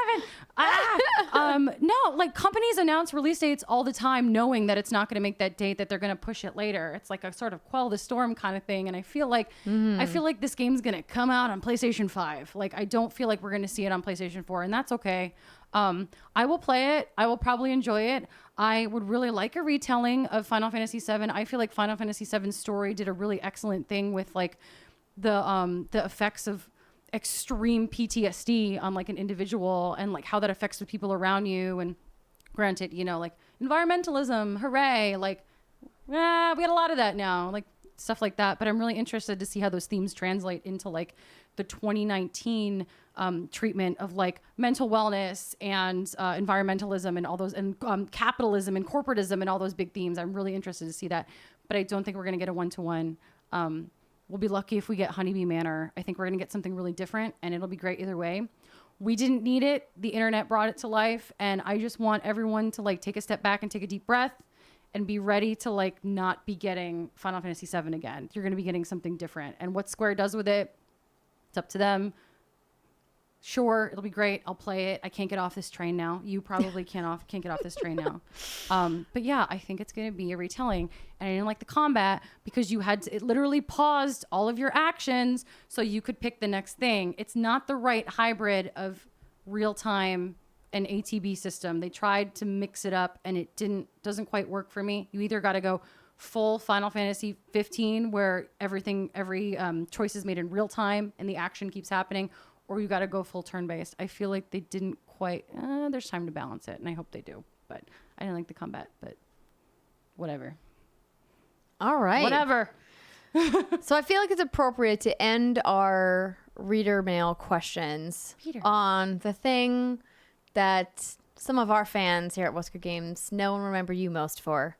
Final Fantasy VII! No, like companies announce release dates all the time knowing that it's not going to make that date, that they're going to push it later. It's like a sort of quell the storm kind of thing. And I feel like this game's going to come out on PlayStation 5. Like, I don't feel like we're going to see it on PlayStation 4, and that's okay. I will play it. I will probably enjoy it. I would really like a retelling of Final Fantasy VII. I feel like Final Fantasy VII's story did a really excellent thing with like the effects of extreme PTSD on like an individual and like how that affects the people around you. And granted, you know, like environmentalism, hooray. Like, we got a lot of that now, like stuff like that. But I'm really interested to see how those themes translate into like the 2019 treatment of like mental wellness and environmentalism and all those, and capitalism and corporatism and all those big themes. I'm really interested to see that, but I don't think we're going to get a one-to-one. We'll be lucky if we get Honeybee Manor. I think we're going to get something really different, and it'll be great either way. We didn't need it. The internet brought it to life, and I just want everyone to like take a step back and take a deep breath and be ready to like not be getting Final Fantasy VII again. You're going to be getting something different, and what Square does with it, it's up to them. Sure, it'll be great. I'll play it. I can't get off this train now. You probably can't get off this train now. But yeah, I think it's going to be a retelling. And I didn't like the combat because it literally paused all of your actions so you could pick the next thing. It's not the right hybrid of real time and ATB system. They tried to mix it up and it doesn't quite work for me. You either got to go full Final Fantasy 15 where every choice is made in real time and the action keeps happening, or you got to go full turn-based. I feel like they didn't quite, there's time to balance it, and I hope they do. But I didn't like the combat, but whatever. All right. Whatever. So I feel like it's appropriate to end our reader mail questions on the thing that some of our fans here at What's Good Games know and remember you most for.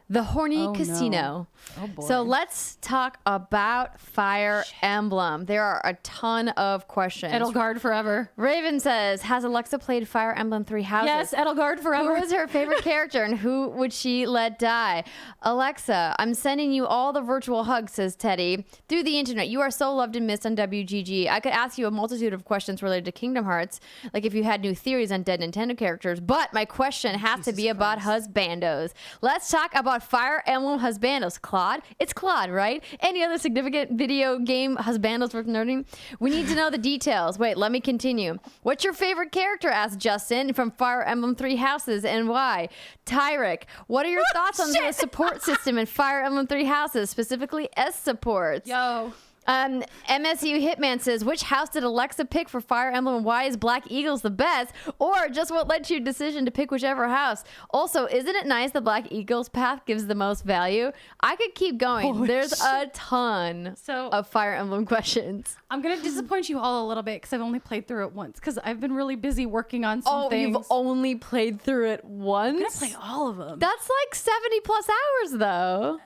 The horny casino. No. Oh boy. So let's talk about Fire Emblem. There are a ton of questions. Edelgard forever. Raven says, has Alexa played Fire Emblem Three Houses? Yes, Edelgard forever. Who is her favorite character and who would she let die? Alexa, I'm sending you all the virtual hugs, says Teddy, through the internet. You are so loved and missed on WGG. I could ask you a multitude of questions related to Kingdom Hearts, like if you had new theories on dead Nintendo characters, but my question has to be about husbandos. Let's talk about Fire Emblem husbandos. Claude? It's Claude, right? Any other significant video game husbandos worth noting? We need to know the details. Wait, let me continue. What's your favorite character? Asked Justin from Fire Emblem Three Houses, and why? Tyrick, what are your thoughts on the support system in Fire Emblem Three Houses, specifically S supports? Yo. MSU Hitman says, which house did Alexa pick for Fire Emblem and why is Black Eagles the best? Or just what led to your decision to pick whichever house? Also, isn't it nice the Black Eagles path gives the most value? I could keep going. Holy There's a ton So- of Fire Emblem questions. I'm going to disappoint you all a little bit because I've only played through it once because I've been really busy working on some things. You've only played through it once? I'm going to play all of them. That's like 70 plus hours though.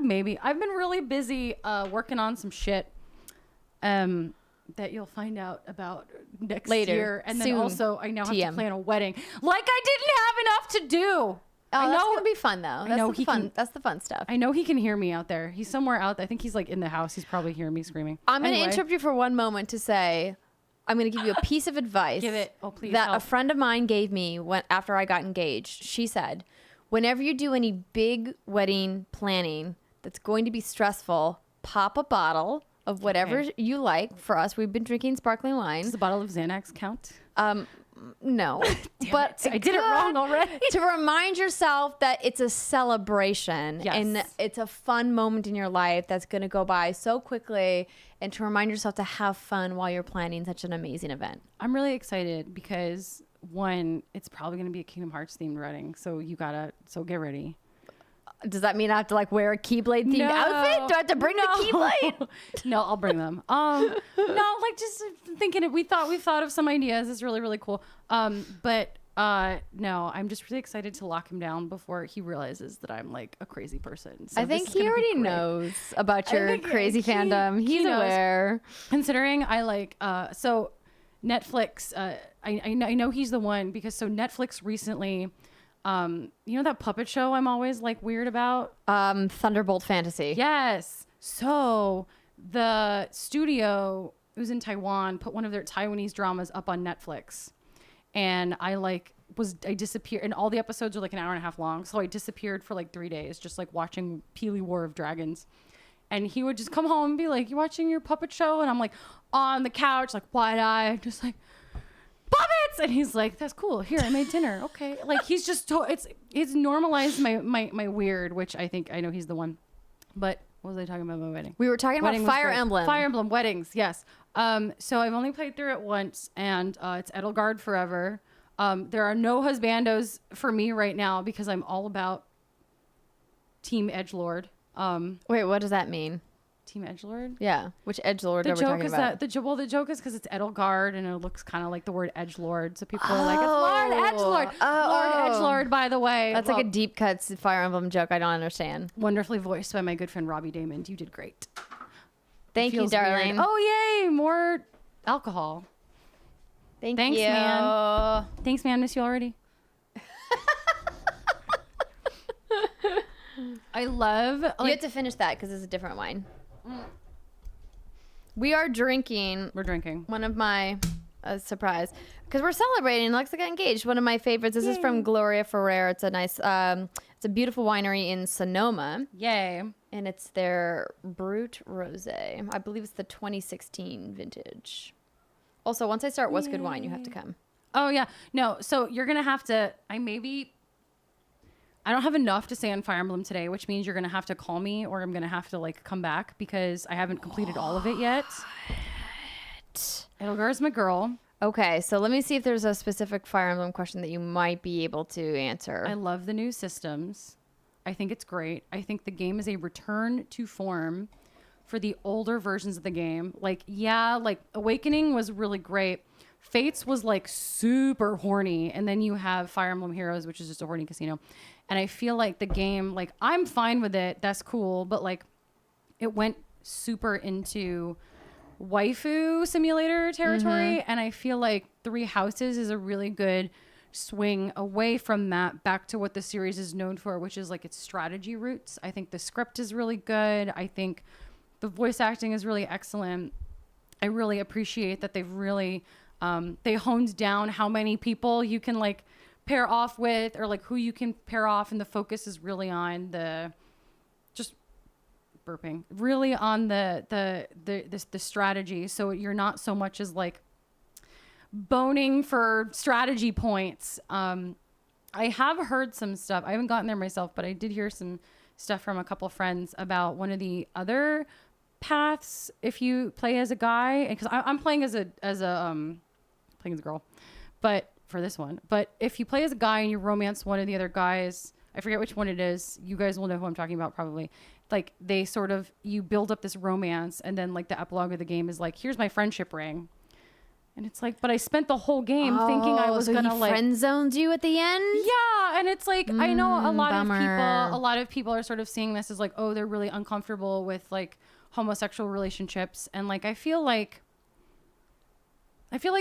Maybe. I've been really busy working on some shit that you'll find out about next Later. year. And then Soon. also I now have TM. to plan a wedding. Like I didn't have enough to do. I know. That's know- gonna be fun though. That's know the he fun. can- That's the fun stuff. I know he can hear me out there. He's somewhere out there. I think he's like in the house. He's probably hearing me screaming. I'm going to Anyway. interrupt you for one moment to say, I'm going to give you a piece of advice. Give it. Oh, please That help. a friend of mine gave me after I got engaged. She said, whenever you do any big wedding planning that's going to be stressful, pop a bottle of whatever you like. For us, we've been drinking sparkling wine. Does the bottle of Xanax count? No, but I did it wrong already. To remind yourself that it's a celebration Yes. and it's a fun moment in your life that's going to go by so quickly, and to remind yourself to have fun while you're planning such an amazing event. I'm really excited because one, it's probably going to be a Kingdom Hearts themed wedding. So so get ready. Does that mean I have to like wear a Keyblade themed outfit? Do I have to bring the Keyblade? No, I'll bring them. No, like just thinking we've thought of some ideas. It's really, really cool. But no, I'm just really excited to lock him down before he realizes that I'm like a crazy person. So I think this is he gonna be already great. knows about your think crazy he fandom. He's knows. aware. Considering I like so Netflix. I know he's the one because so Netflix recently. You know that puppet show I'm always like weird about? Thunderbolt Fantasy. Yes. So the studio who's in Taiwan put one of their Taiwanese dramas up on Netflix. And I disappeared, and all the episodes are like an hour and a half long. So I disappeared for like 3 days, just like watching Peely War of Dragons. And he would just come home and be like, "You watching your puppet show?" And I'm like on the couch, like wide-eyed, just like, puppets, and he's like, "That's cool. Here, I made dinner." Okay, like he's just it's normalized my weird, which I know he's the one. But what was I talking about my wedding? We were talking about Wedding was Fire great. Emblem. Fire Emblem weddings, yes. So I've only played through it once, and it's Edelgard forever. There are no husbandos for me right now because I'm all about Team Edgelord. Wait, what does that mean? Team Edgelord. Yeah, which edgelord The are we joke talking is about? the joke is because it's Edelgard and it looks kind of like the word edgelord, so people are like, "It's Lord Edgelord." Lord Edgelord, by the way. That's like a deep cut Fire Emblem joke I don't understand. wonderfully voiced by my good friend Robbie Damon. You did great. Thank you, Feels darling. weird. Oh yay, more alcohol. Thanks, you. man. Thanks, man. Miss you already. I love. You have to finish that because it's a different wine. We are drinking We're drinking. one of my a surprise because we're celebrating. Alexa got engaged. One of my favorites. This is from Gloria Ferrer. It's a nice, it's a beautiful winery in Sonoma. Yay. And it's their Brut Rosé. I believe it's the 2016 vintage. Also, once I start What's Good Wine, you have to come. Oh, yeah. No, so you're going to have to, I don't have enough to say on Fire Emblem today, which means you're going to have to call me or I'm going to have to like come back because I haven't completed all of it yet. Edelgar's my girl. Okay, so let me see if there's a specific Fire Emblem question that you might be able to answer. I love the new systems. I think it's great. I think the game is a return to form for the older versions of the game. Like, yeah, like Awakening was really great. Fates was like super horny. And then you have Fire Emblem Heroes, which is just a horny casino. And I feel like the game, like, I'm fine with it. That's cool. But like, it went super into waifu simulator territory. And I feel like Three Houses is a really good swing away from that back to what the series is known for, which is like its strategy roots. I think the script is really good. I think the voice acting is really excellent. I really appreciate that they've really they honed down how many people you can like pair off with or like who you can pair off, and the focus is really on the really on the strategy. So you're not so much as like boning for strategy points. I have heard some stuff. I haven't gotten there myself, but I did hear some stuff from a couple friends about one of the other paths if you play as a guy, because I'm playing as a girl, but for this one. But if you play as a guy and you romance one of the other guys, I forget which one it is. You guys will know who I'm talking about probably. Like they sort of, you build up this romance, and then like the epilogue of the game is like, here's my friendship ring. And it's like, but I spent the whole game thinking I was gonna like friend zoned you at the end. Yeah, and it's like I know a lot of people are sort of seeing this as like, oh, they're really uncomfortable with like homosexual relationships, and like I feel like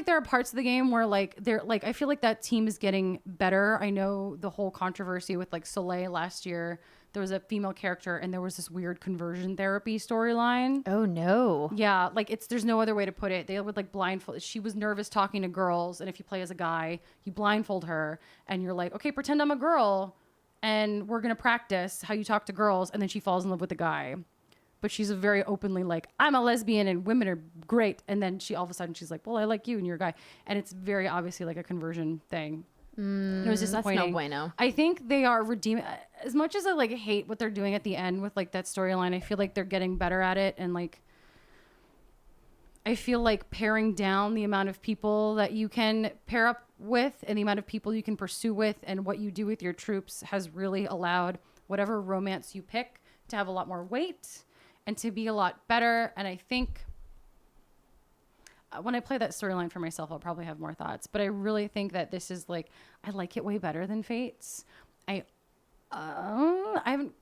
there are parts of the game where like they're like, I feel like that team is getting better. I know the whole controversy with like Soleil last year. There was a female character and there was this weird conversion therapy storyline. Oh no. Yeah, like there's no other way to put it. They would like blindfold. She was nervous talking to girls, and if you play as a guy, you blindfold her and you're like, okay, pretend I'm a girl and we're going to practice how you talk to girls, and then she falls in love with the guy. But she's a very openly like, I'm a lesbian and women are great. And then she all of a sudden she's like, well, I like you and you're a guy. And it's very obviously like a conversion thing. It was disappointing. That's no bueno. I think they are redeeming. As much as I like hate what they're doing at the end with like that storyline, I feel like they're getting better at it. And like, I feel like paring down the amount of people that you can pair up with and the amount of people you can pursue with and what you do with your troops has really allowed whatever romance you pick to have a lot more weight and to be a lot better. And I think when I play that storyline for myself, I'll probably have more thoughts. But I really think that this is like, I like it way better than Fates. I haven't.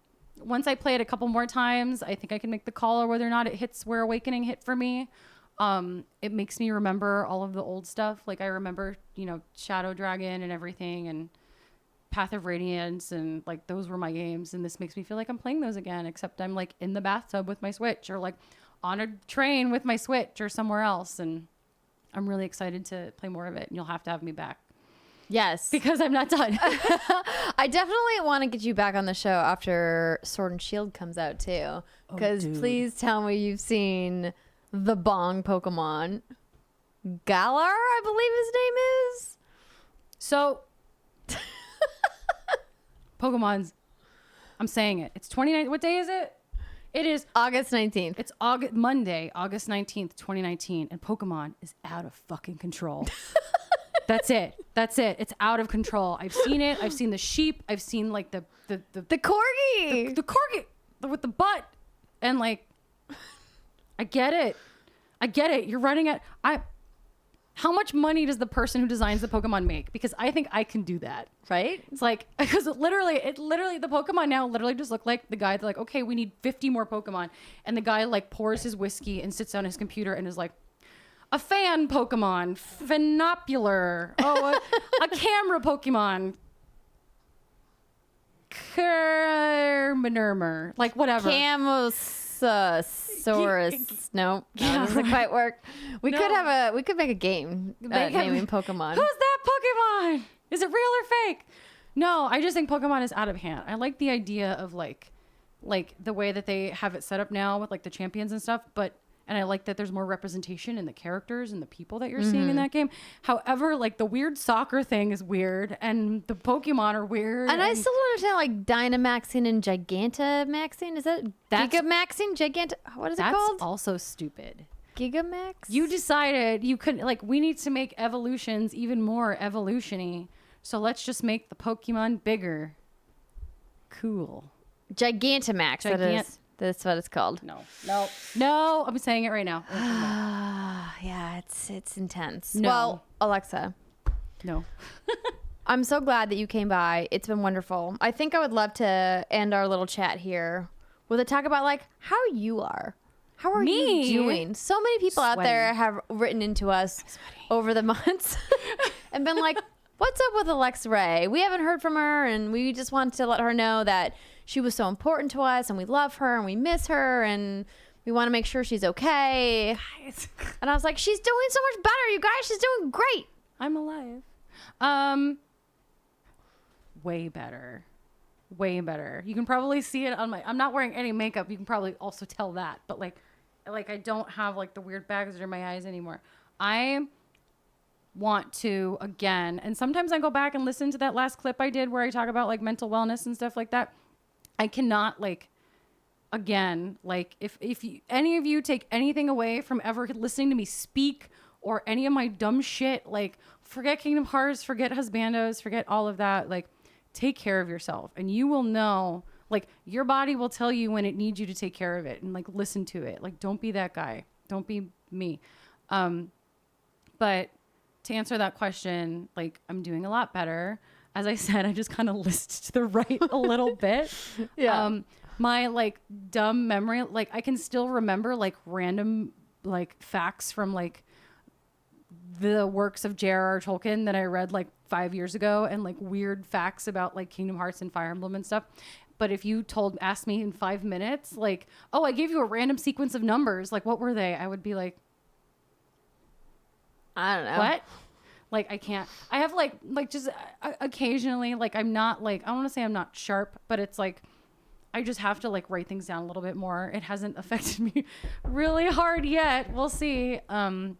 Once I play it a couple more times, I think I can make the call or whether or not it hits where Awakening hit for me. It makes me remember all of the old stuff. Like I remember, Shadow Dragon and everything, and Path of Radiance, and like those were my games. And this makes me feel like I'm playing those again, except I'm like in the bathtub with my Switch, or like on a train with my Switch, or somewhere else. And I'm really excited to play more of it. And you'll have to have me back. Yes. Because I'm not done. I definitely want to get you back on the show after Sword and Shield comes out too. Because please tell me you've seen the Bong Pokemon. Galar, I believe his name is. So, Pokemon's, I'm saying it. It's 29. What day is it? It is August 19th. It's Monday, August 19th, 2019. And Pokemon is out of fucking control. That's it. It's out of control. I've seen it. I've seen the sheep. I've seen like the corgi. The corgi with the butt. And like, I get it. You're running at, how much money does the person who designs the Pokemon make? Because I think I can do that. Right? It's like, because it literally, the Pokemon now literally just look like the guy. They're like, okay, we need 50 more Pokemon. And the guy like pours his whiskey and sits down his computer and is like, a fan Pokemon, Phenopular, a camera Pokemon, Kermnermer, like whatever. Camosaurus. Stegosaurus. No, that doesn't quite work. We could make a game naming Pokemon. Who's that Pokemon? Is it real or fake? No, I just think Pokemon is out of hand. I like the idea of like the way that they have it set up now with like the champions and stuff, and I like that there's more representation in the characters and the people that you're seeing in that game. However, like the weird soccer thing is weird and the Pokemon are weird. And I still don't understand like Dynamaxing and Gigantamaxing. Is that Gigamaxing? What is it called? That's also stupid. Gigamax? You decided you couldn't, like, we need to make evolutions even more evolution-y. So let's just make the Pokemon bigger. Cool. Gigantamax. That's what it's called. No. I'm saying it right now. Yeah, it's intense. No. Well, Alexa. No. I'm so glad that you came by. It's been wonderful. I think I would love to end our little chat here with a talk about like how you are. How are you doing? So many people out there have written into us over the months and been like, what's up with Alexa Ray? We haven't heard from her, and we just want to let her know that she was so important to us, and we love her, and we miss her, and we want to make sure she's okay. And I was like, she's doing so much better, you guys. She's doing great. I'm alive. Way better. You can probably see it on I'm not wearing any makeup. You can probably also tell that. But like I don't have like the weird bags under my eyes anymore. I want to again, and sometimes I go back and listen to that last clip I did where I talk about like mental wellness and stuff like that. I cannot like, again, like if any of you take anything away from ever listening to me speak or any of my dumb shit, like forget Kingdom Hearts, forget Husbandos, forget all of that, like take care of yourself and you will know, like your body will tell you when it needs you to take care of it and like listen to it. Like don't be that guy. Don't be me. But to answer that question, like I'm doing a lot better. As I said, I just kind of list to the right a little bit. Yeah. My like dumb memory, like I can still remember like random like facts from like the works of J.R.R. Tolkien that I read like 5 years ago and like weird facts about like Kingdom Hearts and Fire Emblem and stuff. But if you asked me in 5 minutes, like, oh, I gave you a random sequence of numbers, like what were they? I would be like, I don't know. What? Like, I can't. I have, like just occasionally, like, I'm not, like, I want to say I'm not sharp, but it's, like, I just have to, like, write things down a little bit more. It hasn't affected me really hard yet. We'll see. I've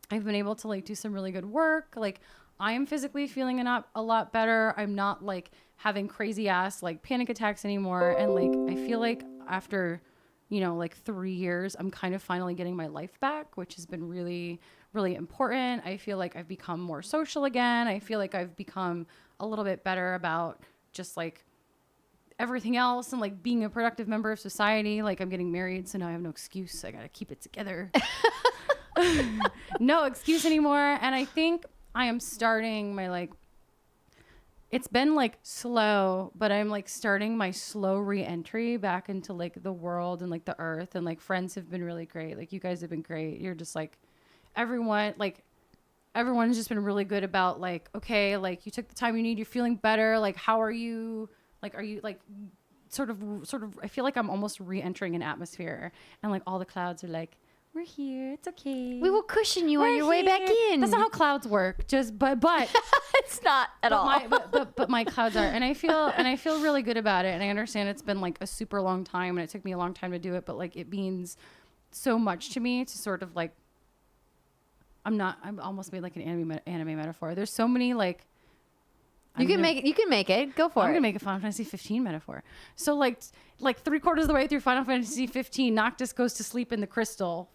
been able to, like, do some really good work. Like, I am physically feeling a lot better. I'm not, like, having crazy-ass, like, panic attacks anymore. And, like, I feel like after, you know, like, 3 years, I'm kind of finally getting my life back, which has been really really important. I feel like I've become more social again. I feel like I've become a little bit better about just like everything else and like being a productive member of society. Like I'm getting married, so now I have no excuse. I got to keep it together. No excuse anymore. And I think I am starting my like, it's been like slow, but I'm like starting my slow re-entry back into like the world and like the earth, and like friends have been really great. Like you guys have been great. You're just like, everyone's just been really good about like, okay, like you took the time you need, you're feeling better. Like, how are you? Like, are you like sort of, I feel like I'm almost re-entering an atmosphere and like all the clouds are like, we're here. It's okay. We will cushion you on your way back in. That's not how clouds work. But it's not at all. But my clouds are, and I feel really good about it. And I understand it's been like a super long time and it took me a long time to do it, but like it means so much to me to sort of like, I'm almost made like an anime metaphor. There's so many like, you can make it. Go for it. I'm gonna make a Final Fantasy 15 metaphor. So like 3/4 of the way through Final Fantasy 15, Noctis goes to sleep in the crystal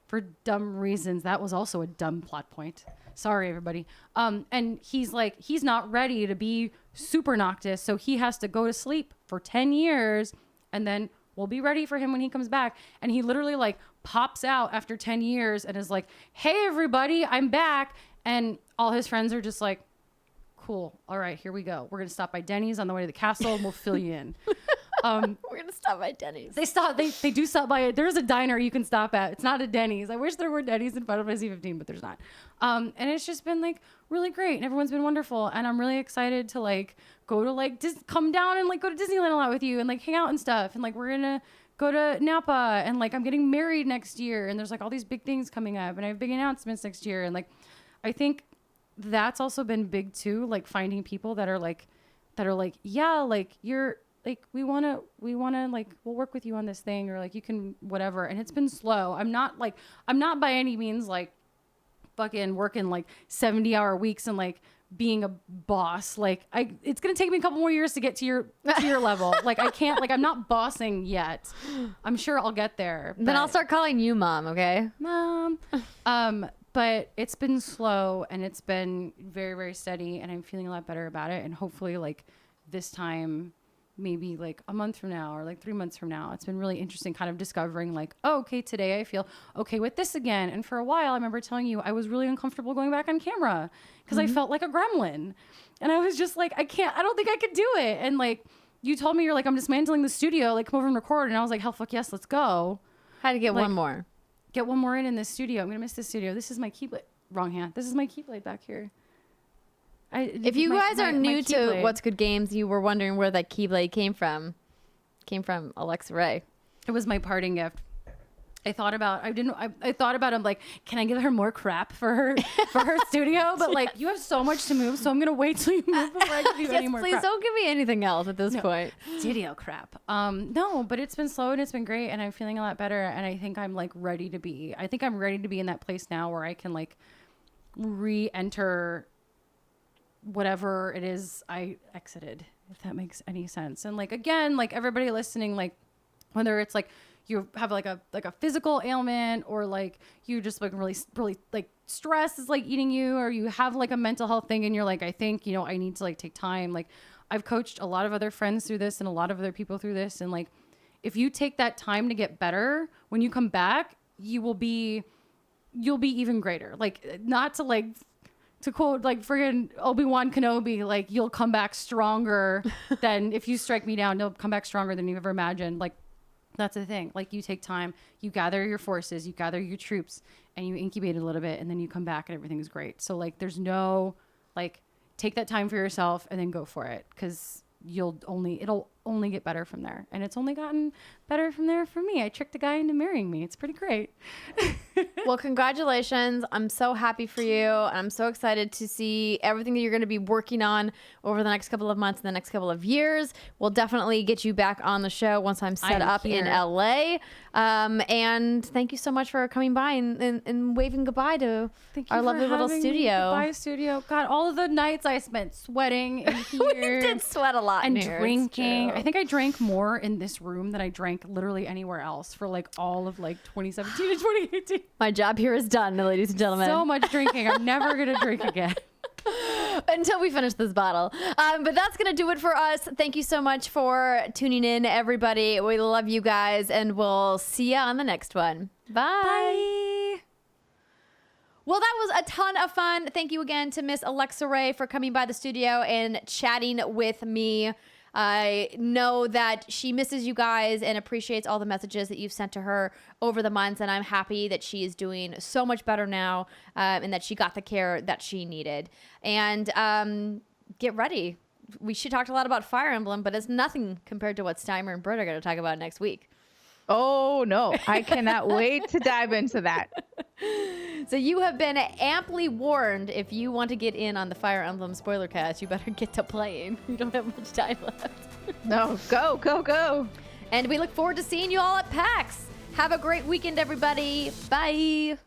for dumb reasons. That was also a dumb plot point. Sorry, everybody. And he's not ready to be Super Noctis, so he has to go to sleep for 10 years, and then we'll be ready for him when he comes back. And he literally like pops out after 10 years and is like, hey, everybody, I'm back. And all his friends are just like, cool. All right, here we go. We're going to stop by Denny's on the way to the castle and we'll fill you in. We're going to stop by Denny's. They do stop by. There's a diner you can stop at. It's not a Denny's. I wish there were Denny's in Final Fantasy 15, but there's not. And it's just been like really great. And everyone's been wonderful. And I'm really excited to like go to like come down and like go to Disneyland a lot with you and like hang out and stuff. And like we're going to go to Napa, and like I'm getting married next year, and there's like all these big things coming up, and I have big announcements next year, and like I think that's also been big too, like finding people that are like yeah, like you're like we want to like we'll work with you on this thing, or like you can whatever. And it's been slow. I'm not by any means like fucking working like 70-hour weeks and like being a boss. Like it's gonna take me a couple more years to get to your level. Like I can't, like I'm not bossing yet. I'm sure I'll get there. Then I'll start calling you mom, okay? Mom. But it's been slow, and it's been very, very steady, and I'm feeling a lot better about it. And hopefully like this time, maybe like a month from now or like 3 months from now, it's been really interesting kind of discovering like, oh, okay, today I feel okay with this again. And for a while, I remember telling you I was really uncomfortable going back on camera because I felt like a gremlin. And I was just like, I don't think I could do it. And like, you told me, you're like, I'm dismantling the studio, like come over and record. And I was like, hell, fuck yes, let's go. Had to get Like, one more. Get one more in this studio. I'm going to miss this studio. This is my Keyblade. Wrong hand. This is my Keyblade back here. If you guys are new to What's Good Games, you were wondering where that Keyblade came from. Came from Alexa Ray. It was my parting gift. I thought about I'm like, can I give her more crap for her studio? But like, you have so much to move, so I'm gonna wait till you move before I give you any more please crap. don't give me anything else at this point. Studio crap. No, but it's been slow and it's been great, and I'm feeling a lot better, and I think I'm like ready to be. I think I'm ready to be in that place now where I can like re-enter whatever it is I exited, if that makes any sense. And like, again, like everybody listening, like whether it's like you have like a physical ailment, or like you just like really like stress is like eating you, or you have like a mental health thing and you're like, I think, you know, I need to like take time. Like I've coached a lot of other friends through this and a lot of other people through this, and like if you take that time to get better, when you come back, you'll be even greater. Like, not to like, to quote like friggin' Obi-Wan Kenobi, like you'll come back stronger than if you strike me down, you'll come back stronger than you've ever imagined. Like, that's the thing. Like, you take time, you gather your forces, you gather your troops, and you incubate a little bit, and then you come back and everything's great. So like, there's no like, take that time for yourself and then go for it, because it'll only get better from there. And it's only gotten better from there for me. I tricked a guy into marrying me. It's pretty great. Well, congratulations. I'm so happy for you. And I'm so excited to see everything that you're going to be working on over the next couple of months and the next couple of years. We'll definitely get you back on the show once I'm set up in LA. And thank you so much for coming by and waving goodbye to our lovely little studio. Goodbye, studio. God, all of the nights I spent sweating in here. We did sweat a lot and in here. Drinking. I think I drank more in this room than I drank literally anywhere else for like all of like 2017 to 2018. My job here is done, ladies and gentlemen. So much drinking. I'm never going to drink again. Until we finish this bottle. But that's going to do it for us. Thank you so much for tuning in, everybody. We love you guys, and we'll see you on the next one. Bye. Bye. Well, that was a ton of fun. Thank you again to Miss Alexa Ray for coming by the studio and chatting with me. I know that she misses you guys and appreciates all the messages that you've sent to her over the months, and I'm happy that she is doing so much better now, and that she got the care that she needed. And get ready. She talked a lot about Fire Emblem, but it's nothing compared to what Steimer and Britt are going to talk about next week. Oh, no. I cannot wait to dive into that. So you have been amply warned. If you want to get in on the Fire Emblem spoiler cast, you better get to playing. You don't have much time left. No, go, go, go. And we look forward to seeing you all at PAX. Have a great weekend, everybody. Bye.